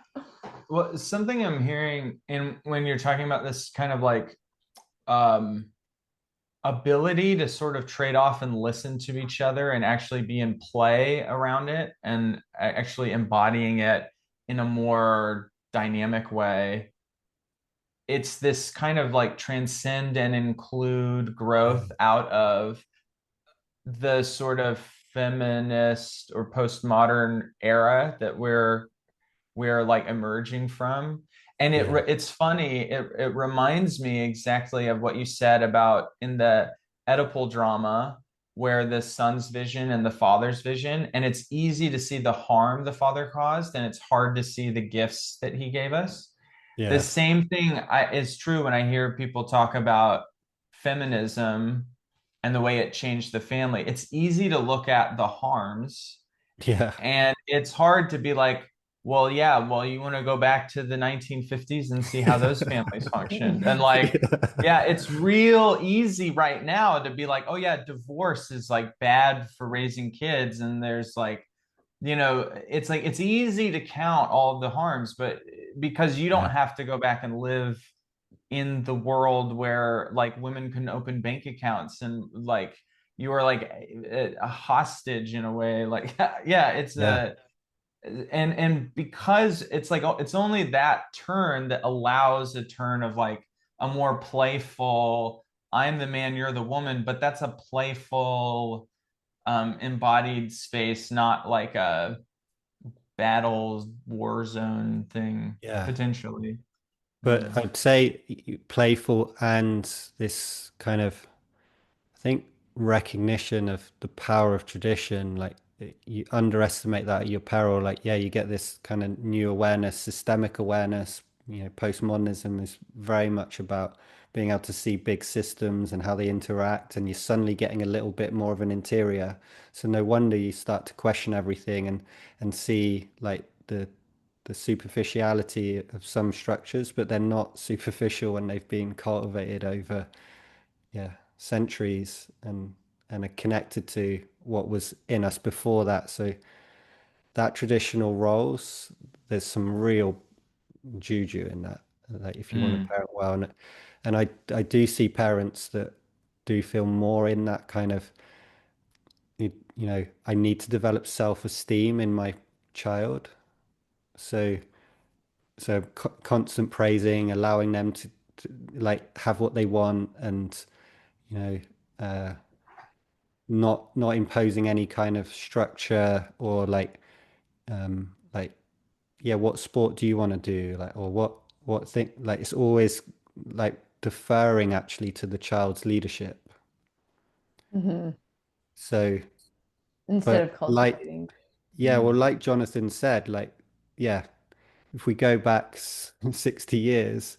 Well, something I'm hearing in when you're talking about this kind of like um ability to sort of trade off and listen to each other and actually be in play around it and actually embodying it in a more dynamic way. It's this kind of like transcend and include Yeah. growth out of the sort of feminist or postmodern era that we're like emerging from. And Yeah. it's funny, it reminds me exactly of what you said about in the Oedipal drama, where the son's vision and the father's vision, and it's easy to see the harm the father caused, and it's hard to see the gifts that he gave us. The Yeah. same thing is true when I hear people talk about feminism and the way it changed the family. It's easy to look at the harms, Yeah. and it's hard to be like, well, yeah, well, you want to go back to the 1950s and see how those families functioned. And like, Yeah. yeah, it's real easy right now to be like, oh yeah, divorce is like bad for raising kids. And there's like, it's like it's easy to count all of the harms, but because you don't Yeah. have to go back and live in the world where like women can open bank accounts and like you are like a hostage in a way. Like, yeah, it's Yeah. a and because it's like it's only that turn that allows a turn of like a more playful, I'm the man, you're the woman, but that's a playful embodied space, not like a battle war zone thing Yeah. potentially. Yeah. But I'd say playful and this kind of, I think, recognition of the power of tradition, like you underestimate that at your peril. Like, yeah, you get this kind of new awareness, systemic awareness. Postmodernism is very much about being able to see big systems and how they interact, and you're suddenly getting a little bit more of an interior. So no wonder you start to question everything and see like the superficiality of some structures, but they're not superficial when they've been cultivated over, yeah, centuries and are connected to what was in us before that. So that traditional roles, there's some real juju in that. Like if you want to Mm. parent well, and I do see parents that do feel more in that kind of I need to develop self-esteem in my child. So constant praising, allowing them to like have what they want, and you know, uh, not imposing any kind of structure or like yeah, what sport do you want to do, like, or what thing, like it's always like deferring actually to the child's leadership. Hmm. So, Instead but of like, cultivating. yeah, well, like Jonathan said, like, yeah, if we go back 60 years,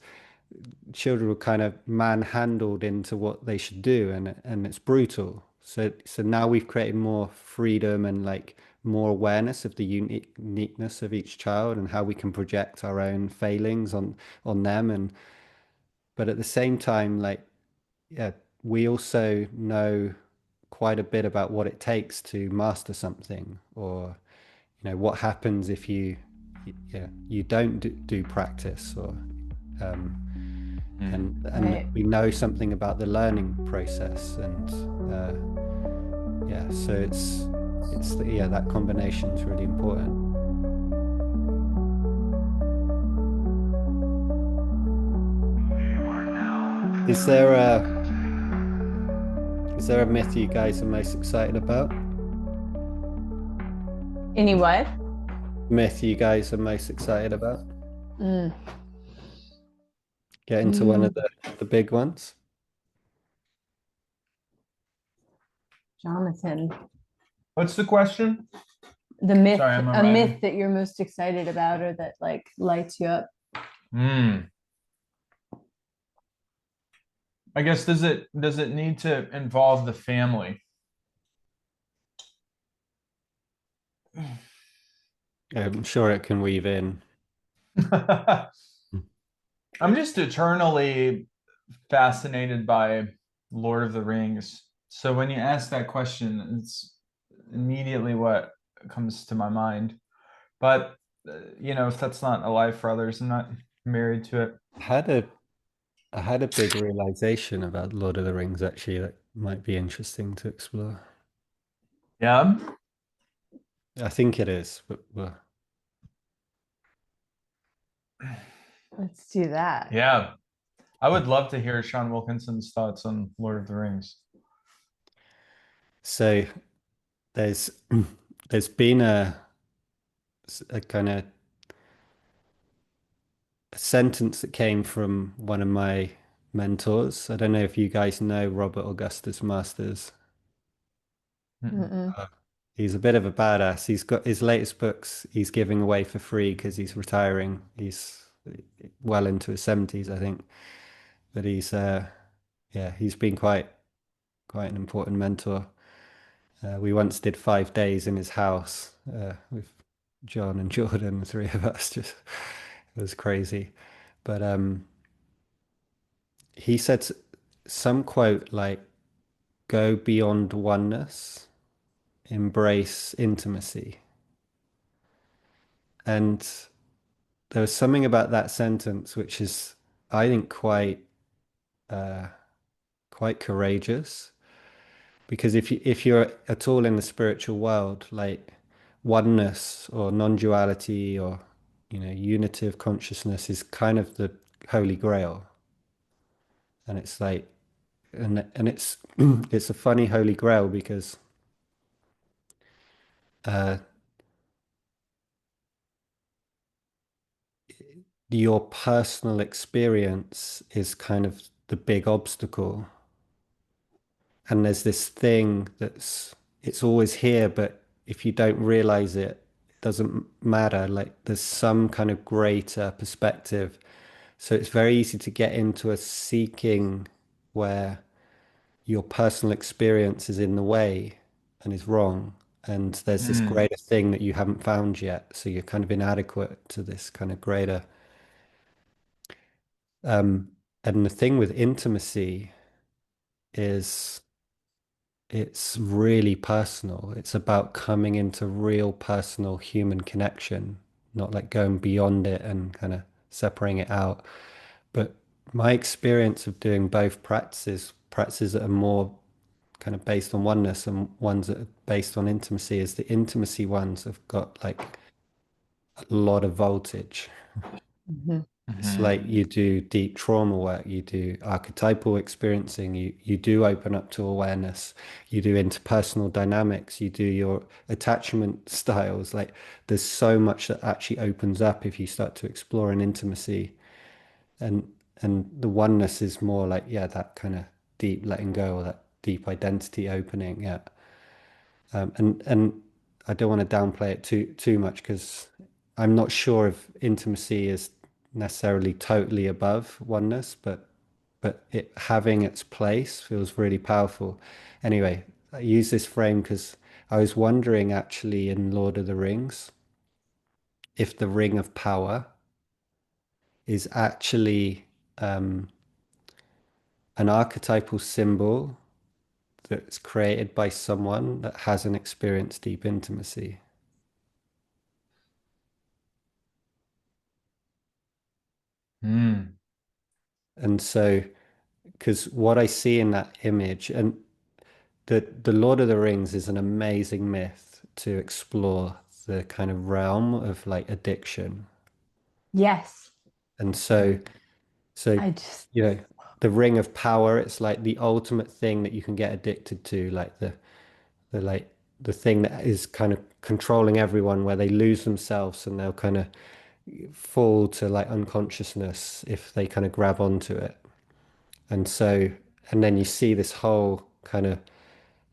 children were kind of manhandled into what they should do, and it's brutal. So now we've created more freedom and like more awareness of the uniqueness of each child and how we can project our own failings on them. And but at the same time, like, yeah, we also know quite a bit about what it takes to master something, or what happens if yeah, you don't do practice, or um, Mm. and Right. we know something about the learning process, and yeah, so yeah, that combination is really important. You are now entering Is there a a container. is there a myth you guys are most excited about? Any what? Myth you guys are most excited about? Mm. Get into one of Mm. the big ones. Jonathan, What's the question? the myth, Sorry, I'm a myth arriving. that you're most excited about or that like lights you up. Hmm. I guess does it need to involve the family? I'm sure it can weave in. I'm just eternally fascinated by Lord of the Rings. So when you ask that question, it's immediately what comes to my mind. But if that's not alive for others, I'm not married to it. I had a I had a big realization about Lord of the Rings actually that might be interesting to explore. Yeah. I think it is, but well, Let's do that. Yeah. I would love to hear Sean Wilkinson's thoughts on Lord of the Rings. so there's there's been a kind of a sentence that came from one of my mentors. I don't know if you guys know Robert Augustus Masters. Mm-mm. Mm-mm. Uh, He's a bit of a badass. He's got his latest books he's giving away for free because he's retiring. He's well into his 70s, I think. But yeah, he's been quite an important mentor. We once did 5 days in his house with John and Jordan, the three of us. Just it was crazy. But he said some quote like, "Go beyond oneness, embrace intimacy." And there was something about that sentence which is, I think, uh, quite courageous. Because if you're at all in the spiritual world, like oneness or non-duality or unity of consciousness is kind of the holy grail. And it's like and it's it's a funny holy grail because uh your personal experience is kind of the big obstacle. And there's this thing it's always here, but if you don't realize it, it doesn't matter. Like there's some kind of greater perspective. So it's very easy to get into a seeking where your personal experience is in the way and is wrong. And there's this Mm. greater thing that you haven't found yet. So you're kind of inadequate to this kind of greater. Um, and the thing with intimacy is it's really personal. It's about coming into real personal human connection, not like going beyond it and kind of separating it out. But my experience of doing both practices that are more kind of based on oneness and ones that are based on intimacy, is the intimacy ones have got like a lot of voltage. Mhm. It's Mhm. like you do deep trauma work, you do archetypal experiencing, you do open up to awareness, you do interpersonal dynamics, you do your attachment styles. Like there's so much that actually opens up if you start to explore an intimacy. And the oneness is more like, yeah, that kind of deep letting go or that deep identity opening. Yeah. And I don't want to downplay it too much because I'm not sure if intimacy is necessarily totally above oneness, but it having its place feels really powerful. Anyway, I use this frame because I was wondering actually in Lord of the Rings if the Ring of Power is actually an archetypal symbol that's created by someone that hasn't experienced deep intimacy. Mm. And so, because what I see in that image, and the Lord of the Rings is an amazing myth to explore the kind of realm of like addiction. Yes. And so, I just, you know, the Ring of Power, it's like the ultimate thing that you can get addicted to, like the like the thing that is kind of controlling everyone, where they lose themselves and they'll kind of fall to like unconsciousness if they kind of grab onto it. And so, and then you see this whole kind of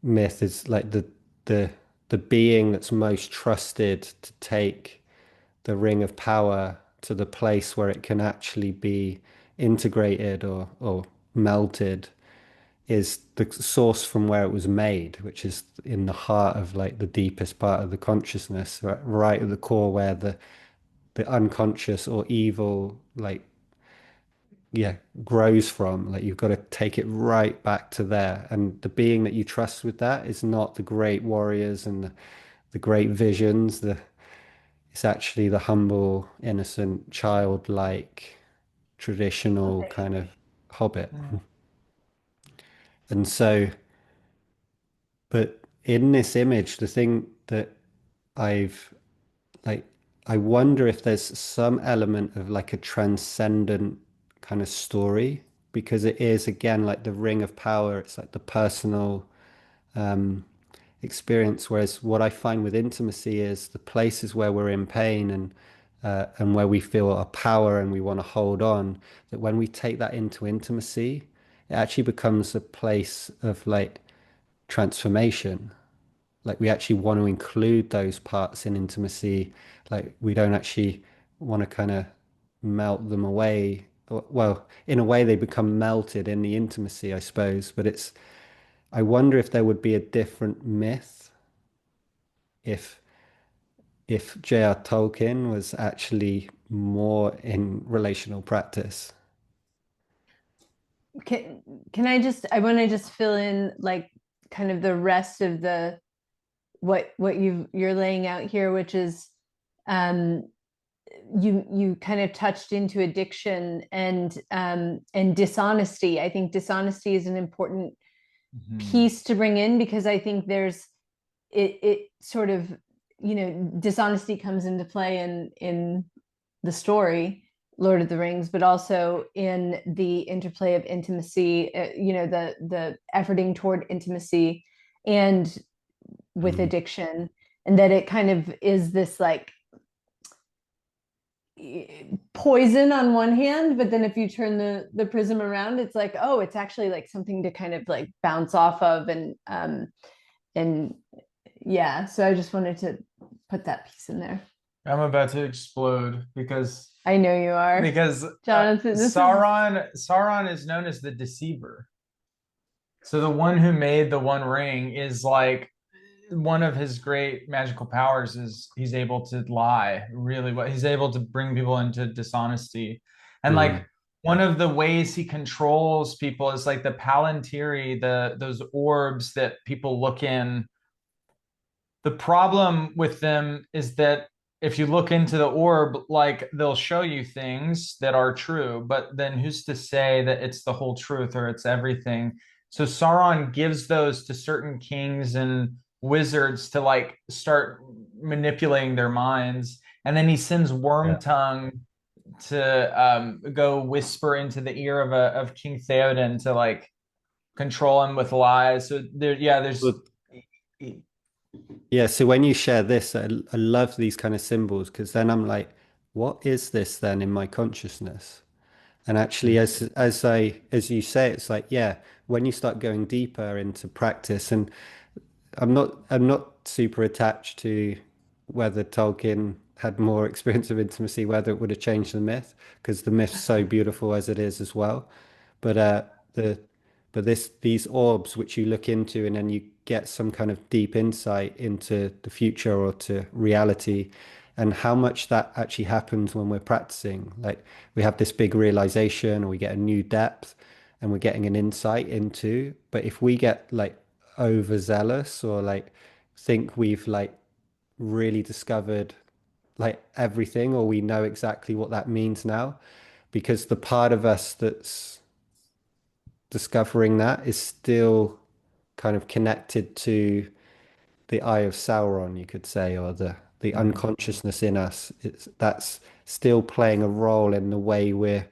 myth is like the the being that's most trusted to take the ring of power to the place where it can actually be integrated or melted is the source from where it was made, which is in the heart of like the deepest part of the consciousness, right at the core where the unconscious or evil like yeah grows from. Like you've got to take it right back to there, and the being that you trust with that is not the great warriors and the great visions. It's actually the humble, innocent, childlike, traditional kind of hobbit. Mm. And so, but in this image, the thing that I've like, I wonder if there's some element of like a transcendent kind of story, because it is again like the ring of power. It's like the personal experience. Whereas what I find with intimacy is the places where we're in pain and where we feel our power and we want to hold on, that when we take that into intimacy, it actually becomes a place of like transformation. Like we actually want to include those parts in intimacy. Like we don't actually want to kind of melt them away. Well, in a way, they become melted in the intimacy, I suppose. But I wonder if there would be a different myth if J.R. Tolkien was actually more in relational practice. Can I want to just fill in like kind of the rest of the what you're laying out here, which is um you kind of touched into addiction and dishonesty. I think dishonesty is an important piece to bring in, because I think there's it sort of, dishonesty comes into play in the story Lord of the Rings, but also in the interplay of intimacy, the efforting toward intimacy and with addiction, and that it kind of is this like poison on one hand, but then if you turn the prism around, it's like, oh, it's actually like something to kind of like bounce off of. And yeah, so I just wanted to put that piece in there. I'm about to explode because I know you are, Jonathan. Sauron is known as the deceiver. So the one who made the One Ring is like, one of his great magical powers is he's able to lie really well. He's able to bring people into dishonesty. And like one of the ways he controls people is like the Palantiri, those orbs that people look in. The problem with them is that if you look into the orb, like they'll show you things that are true, but then who's to say that it's the whole truth or it's everything? So Sauron gives those to certain kings and wizards to like start manipulating their minds, and then he sends Wormtongue to go whisper into the ear of King Theoden to like control him with lies. So there's Yeah, so when you share this, I love these kind of symbols, because then I'm like, what is this then in my consciousness? And actually, as you say, it's like, yeah, when you start going deeper into practice, and I'm not super attached to whether Tolkien had more experience of intimacy, whether it would have changed the myth, because the myth's so beautiful as it is as well. But these orbs which you look into, and then you get some kind of deep insight into the future or to reality, and how much that actually happens when we're practicing. Like we have this big realization, or we get a new depth, and we're getting an insight into. But if we get like overzealous, or like think we've like really discovered like everything, or we know exactly what that means now, because the part of us that's discovering that is still kind of connected to the eye of Sauron, you could say, or the unconsciousness in us. That's still playing a role in the way we're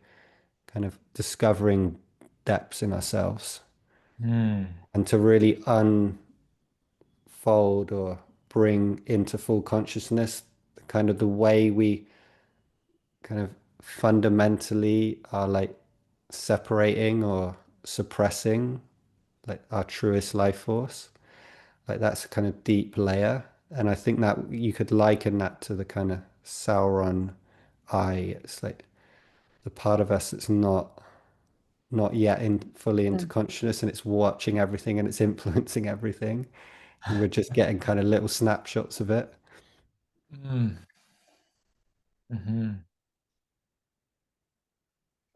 kind of discovering depths in ourselves. And to really unfold or bring into full consciousness kind of the way we kind of fundamentally are like separating or suppressing like our truest life force. Like that's a kind of deep layer. And I think that you could liken that to the kind of Sauron eye. It's like the part of us that's not yet in fully into consciousness, and it's watching everything and it's influencing everything. And we're just getting kind of little snapshots of it.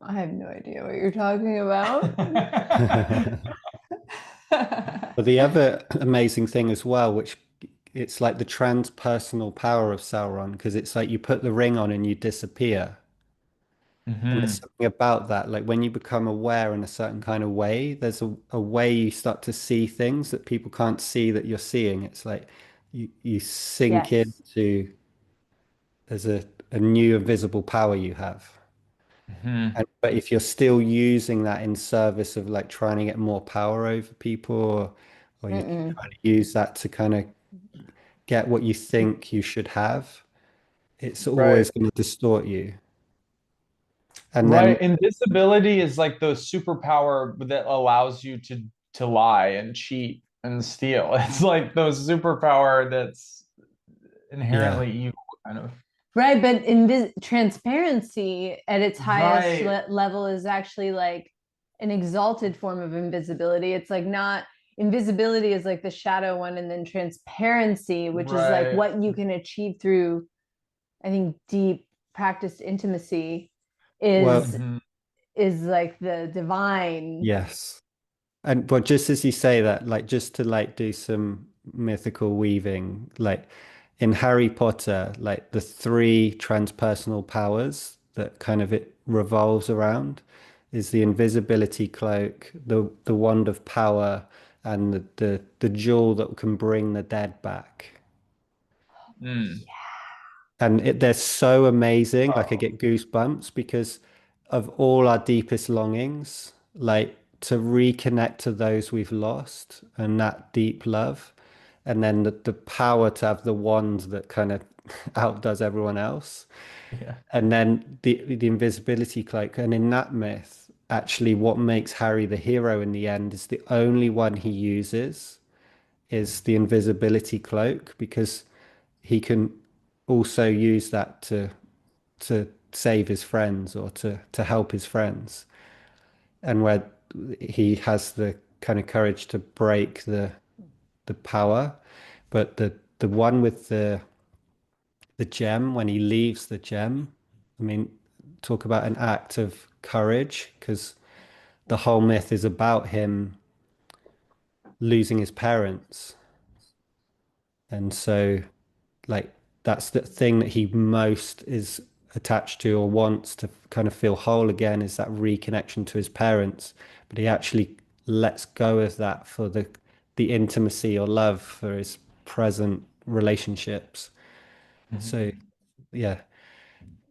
I have no idea what you're talking about. But the other amazing thing as well, which it's like the transpersonal power of Sauron, because it's like you put the ring on and you disappear. And there's something about that. Like when you become aware in a certain kind of way, there's a way you start to see things that people can't see that you're seeing. It's like you sink Yes. into there's a new invisible power you have. But if you're still using that in service of like trying to get more power over people, or you're trying to use that to kind of get what you think you should have, it's Right. always going to distort you. And then, Right. Invisibility is like the superpower that allows you to lie and cheat and steal. It's like the superpower that's yeah, inherently evil, kind of. Right, but transparency at its highest Right. level is actually like an exalted form of invisibility. It's like not invisibility is like the shadow one, and then transparency, which is like Right. what you can achieve through, I think, deep practiced intimacy, is Well, Mhm. is like the divine. yes. And but just as you say that, like just to like do some mythical weaving, like in Harry Potter, like the three transpersonal powers that kind of it revolves around is the invisibility cloak, the wand of power, and the jewel that can bring the dead back. Mm. And they're so amazing. Like I Oh, get goosebumps because of all our deepest longings, like to reconnect to those we've lost and that deep love. And then the power to have the wand that kind of outdoes everyone else. yeah. And then the invisibility cloak. And in that myth, actually what makes Harry the hero in the end is the only one he uses is the invisibility cloak because he can also use that to save his friends or to help his friends. And where he has the kind of courage to break the power, but the one with the gem when he leaves the gem, I mean, talk about an act of courage because the whole myth is about him losing his parents. And so like that's the thing that he most is attached to or wants to kind of feel whole again is that reconnection to his parents. But he actually lets go of that for the intimacy or love for his present relationships. Mhm. So yeah,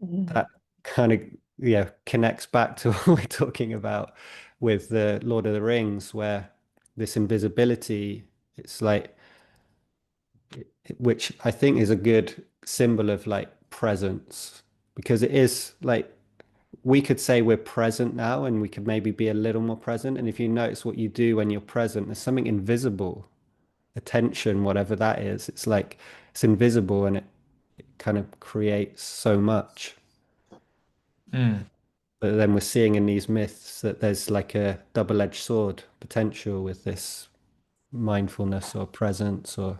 that kind of yeah connects back to what we're talking about with the Lord of the Rings, where this invisibility, it's like which I think is a good symbol of like presence because it is like we could say we're present now and we could maybe be a little more present. And if you notice what you do when you're present, there's something invisible, attention, whatever that is. It's like it's invisible and it kind of creates so much. Mm. But then we're seeing in these myths that there's like a double-edged sword potential with this mindfulness or presence or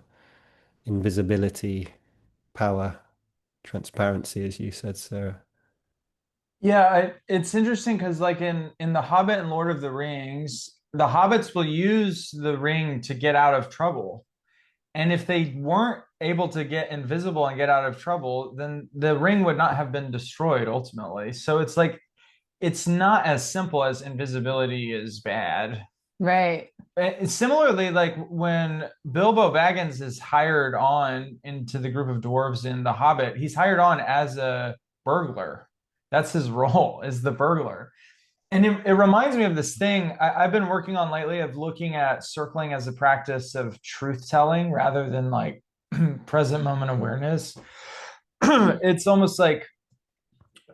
invisibility, power. Transparency, as you said, Sarah. Yeah, it's interesting because like in The Hobbit and Lord of the Rings, the hobbits will use the ring to get out of trouble. And if they weren't able to get invisible and get out of trouble, then the ring would not have been destroyed ultimately. So it's like it's not as simple as invisibility is bad. Right. Similarly, like when Bilbo Baggins is hired on into the group of dwarves in The Hobbit, he's hired on as a burglar. That's his role, is the burglar. And it reminds me of this thing I've been working on lately of looking at circling as a practice of truth telling rather than like present moment awareness. It's almost like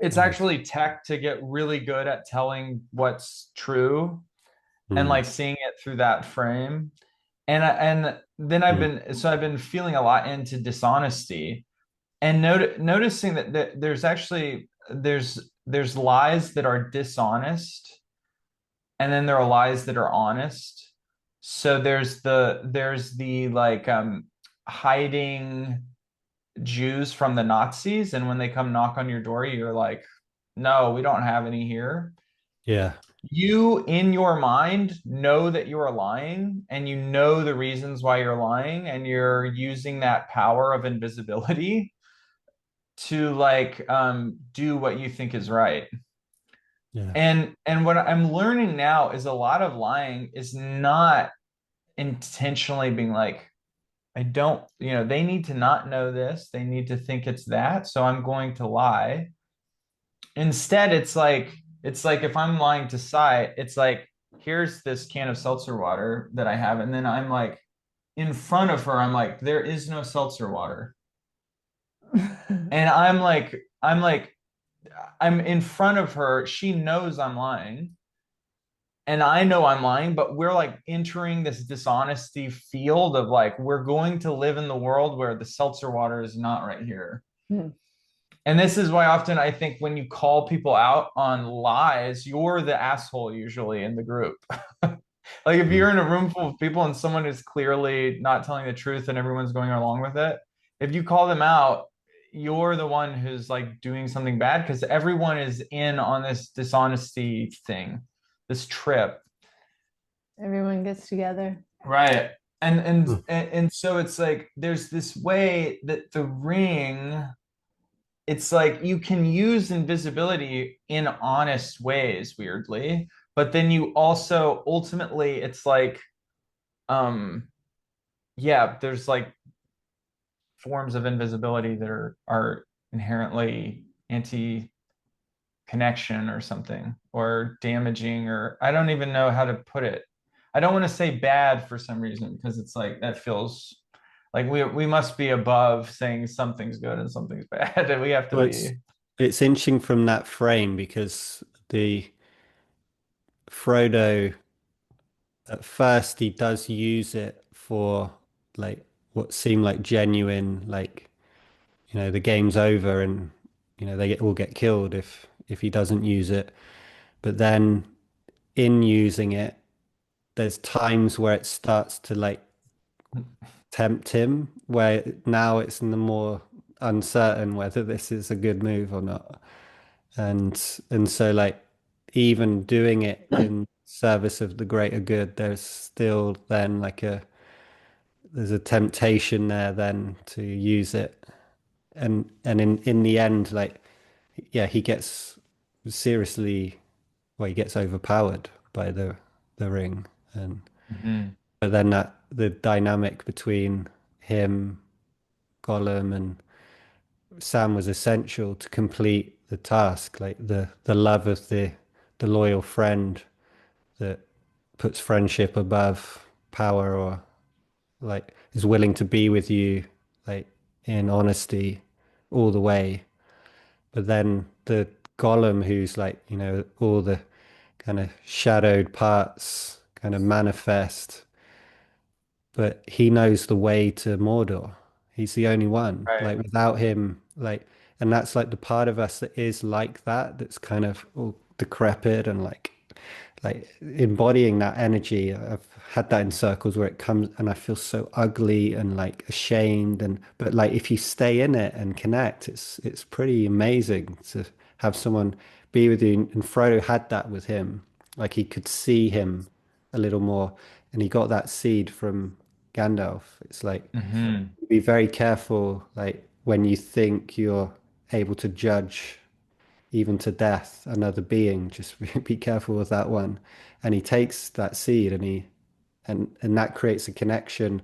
it's Mm. actually tech to get really good at telling what's true and Mm. like seeing it through that frame. And then Mm. I've been feeling a lot into dishonesty and noticing that there's actually there's lies that are dishonest and then there are lies that are honest. So there's the like hiding Jews from the Nazis, and when they come knock on your door, you're like, no, we don't have any here. Yeah. You in your mind know that you are lying and you know the reasons why you're lying, and you're using that power of invisibility to like do what you think is right. Yeah. And what I'm learning now is a lot of lying is not intentionally being like, I don't, you know, they need to not know this. They need to think it's that. So I'm going to lie. Instead, it's like if I'm lying to Sai, it's like, here's this can of seltzer water that I have. And then I'm like, in front of her, I'm like, there is no seltzer water. And I'm in front of her. She knows I'm lying. And I know I'm lying, but we're like entering this dishonesty field of like, we're going to live in the world where the seltzer water is not right here. And this is why often I think when you call people out on lies, you're the asshole usually in the group. Like if Mm. you're in a room full of people and someone is clearly not telling the truth and everyone's going along with it, if you call them out, you're the one who's like doing something bad because everyone is in on this dishonesty thing, this trip. Everyone gets together. Right. And and Mm. and so it's like there's this way that the ring, it's like you can use invisibility in honest ways, weirdly, but then you also ultimately it's like um yeah, there's like forms of invisibility that are inherently anti connection or something or damaging, or I don't even know how to put it. I don't want to say bad for some reason because it's like that feels like we must be above saying something's good and something's bad and we have to Well, be. it's inching from that frame because the Frodo at first he does use it for like what seem like genuine, like, the game's over and all get killed if he doesn't use it. But then in using it, there's times where it starts to like tempt him, where now it's in the more uncertain whether this is a good move or not. And so like even doing it in service of the greater good, there's still then like there's a temptation there then to use it. And in the end, like, yeah, he gets seriously, well, he gets overpowered by the ring. And Mhm. but then the dynamic between him, Gollum, and Sam was essential to complete the task, like the love of the loyal friend that puts friendship above power, or like is willing to be with you like in honesty all the way. But then the Gollum who's like, all the kind of shadowed parts kind of manifest, but he knows the way to Mordor. He's the only one. Right. Like without him, like, and that's like the part of us that is like that, that's kind of all decrepit and like embodying that energy. I've had that in circles where it comes and I feel so ugly and like ashamed, and but like if you stay in it and connect, it's pretty amazing to have someone be with you. And Frodo had that with him. Like he could see him a little more, and he got that seed from Gandalf. It's like Hmm. be very careful, like when you think you're able to judge even to death another being, just be careful with that one. And he takes that seed and and that creates a connection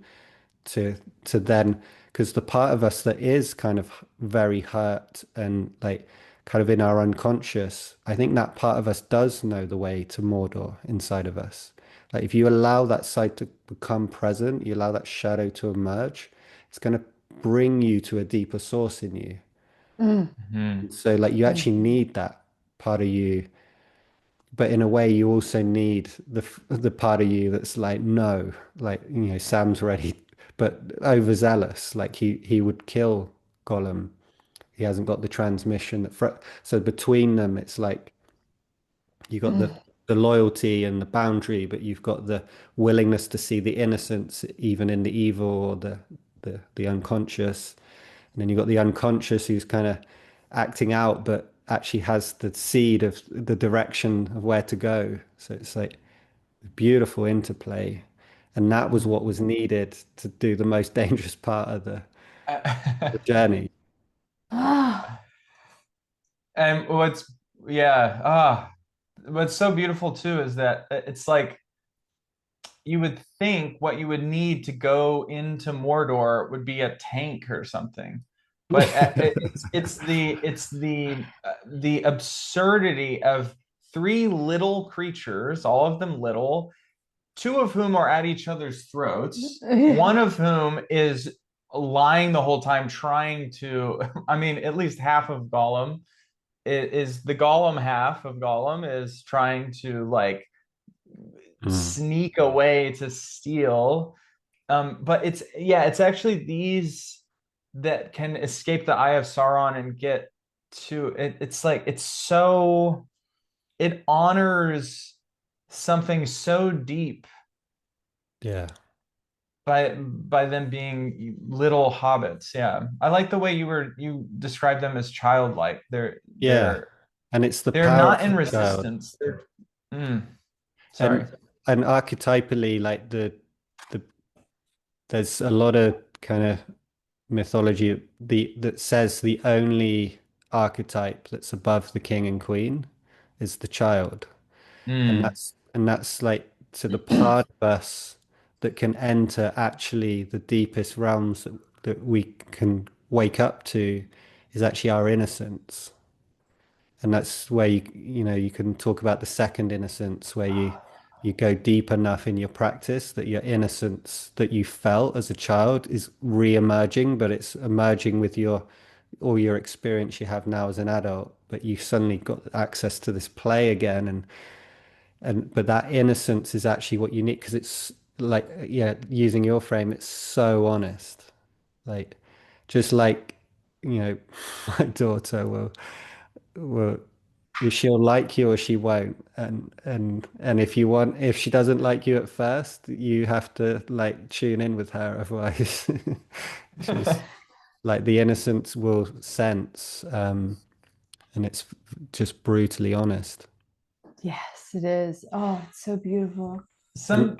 to then, because the part of us that is kind of very hurt and like kind of in our unconscious, I think that part of us does know the way to Mordor inside of us. Like if you allow that side to become present, you allow that shadow to emerge, it's going to bring you to a deeper source in you. Mm. Hmm. So like you Mm. actually need that part of you, but in a way you also need the part of you that's like, no, like, Sam's ready, but overzealous. Like he would kill Gollum. He hasn't got the transmission so between them, it's like you got the loyalty and the boundary, but you've got the willingness to see the innocence even in the evil, or the unconscious. And then you've got the unconscious who's kind of acting out, but actually has the seed of the direction of where to go. So it's like beautiful interplay. And that was what was needed to do the most dangerous part of the journey. Ah. And yeah, what's so beautiful too is that it's like you would think what you would need to go into Mordor would be a tank or something. But it's the absurdity of three little creatures, all of them little, two of whom are at each other's throats, one of whom is lying the whole time trying to, I mean, at least half of Gollum is the Gollum half of Gollum is trying to like Mm. sneak away to steal. But it's actually these that can escape the eye of Sauron and get to it. It's like it's so it honors something so deep Yeah. by them being little hobbits. Yeah. I like the way you described them as childlike. Yeah. And it's the They're power not of in the child. resistance. Sorry. And archetypally, like the there's a lot of kind of mythology that says the only archetype that's above the king and queen is the child. Mm. And that's like to the part of us that can enter actually the deepest realms that we can wake up to is actually our innocence. And that's where you can talk about the second innocence, where you go deep enough in your practice that your innocence that you felt as a child is re-emerging, but it's emerging with all your experience you have now as an adult. But you suddenly got access to this play again, but that innocence is actually what you need because it's like, yeah, using your frame, it's so honest. Like, just like, my daughter will she'll like you or she won't. And if she doesn't like you at first, you have to like tune in with her. Otherwise, she's like the innocence will sense, and it's just brutally honest. Yes, it is. Oh, it's so beautiful. Something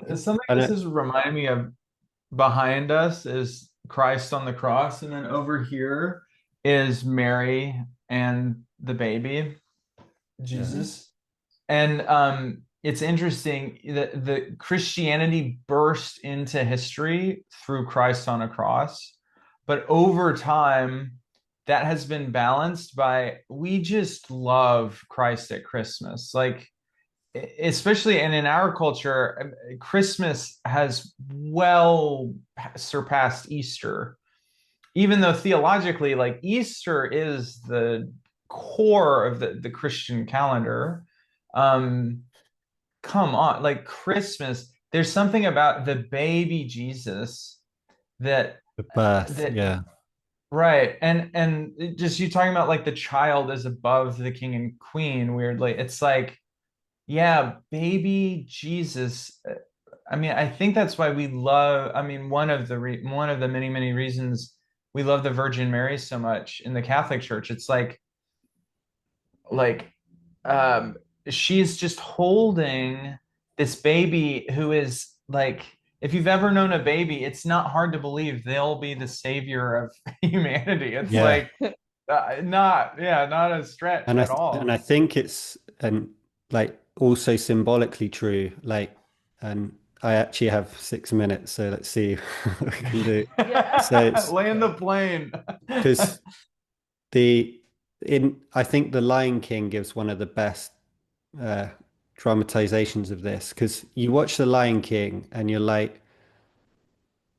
I this know, is reminding me of behind us is Christ on the cross, and then over here is Mary and the baby, yeah, Jesus. And it's interesting that the Christianity burst into history through Christ on a cross, but over time, that has been balanced by we just love Christ at Christmas. Like, especially and in our culture, Christmas has well surpassed Easter, even though theologically, like Easter is the core of the Christian calendar. Um, Come on, like Christmas, there's something about the baby Jesus that the birth, that yeah, right. And just you talking about like the child is above the king and queen weirdly. It's like, yeah, baby Jesus. I mean, I think that's why we love, I mean, one of the many reasons we love the Virgin Mary so much in the Catholic Church. It's like um she's just holding this baby who is like, if you've ever known a baby, it's not hard to believe they'll be the savior of humanity. It's yeah. like not a stretch at And all. I think it's and like also symbolically true. Like, and I actually have 6 minutes, so let's see what we can do. So Yeah. it's Land the plane. because the in I think The Lion King gives one of the best uh dramatizations of this because you watch The Lion King and you're like,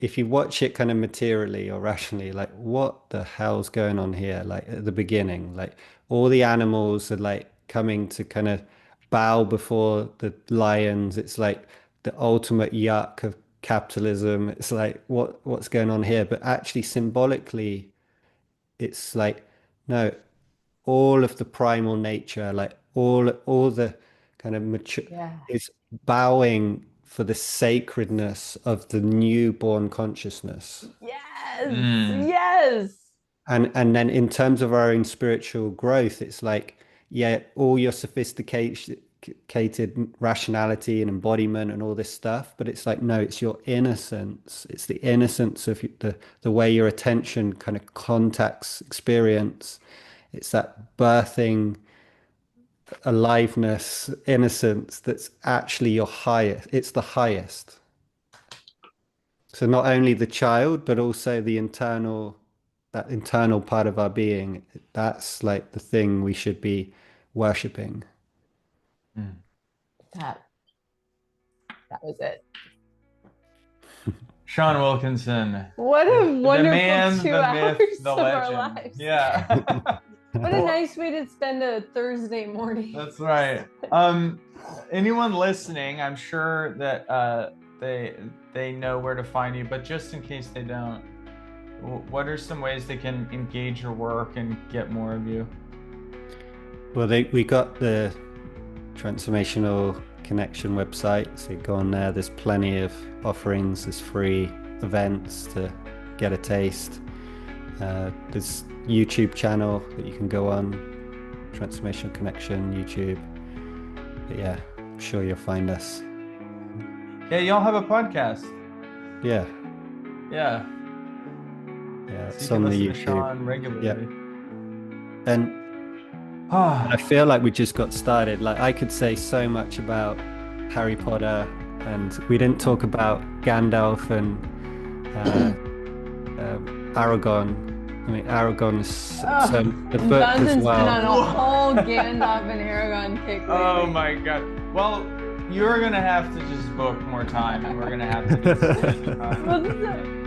if you watch it kind of materially or rationally, like what the hell's going on here? Like at the beginning, like all the animals are like coming to kind of bow before the lions. It's like the ultimate yuck of capitalism. It's like what's going on here? But actually symbolically, it's like no, all of the primal nature, like all the kind of mature Yes. is bowing for the sacredness of the newborn consciousness. Yes. Mm. Yes. And then in terms of our own spiritual growth, it's like, yeah, all your sophisticated rationality and embodiment and all this stuff, but it's like, no, it's your innocence. It's the innocence of the way your attention kind of contacts experience. It's that birthing aliveness, innocence that's actually your highest. It's the highest. So not only the child, but also that internal part of our being. That's like the thing we should be worshipping. Mm. That that was it. Sean Wilkinson, What a the wonderful man, two the myth, hours the of our legend. lives. Yeah. What a nice way to spend a Thursday morning. That's right. Anyone listening, I'm sure that they know where to find you, but just in case they don't, what are some ways they can engage your work and get more of you? Well, we got the transformational Connection website. So you go on there. There's plenty of offerings. There's free events to get a taste. There's YouTube channel that you can go on, Transformational Connection YouTube. But yeah, I'm sure you'll find us. Yeah, y'all have a podcast. Yeah, Yeah. it's So you on can the listen to Sean regularly. Yeah. And I feel like we just got started. Like I could say so much about Harry Potter, and we didn't talk about Gandalf and Aragon. I mean, Aragon is the book as Jonathan's been on well. a whole Gandalf and Aragon kick lately. Oh my God. Well, you're gonna have to just book more time, and we're gonna have to do this. Well,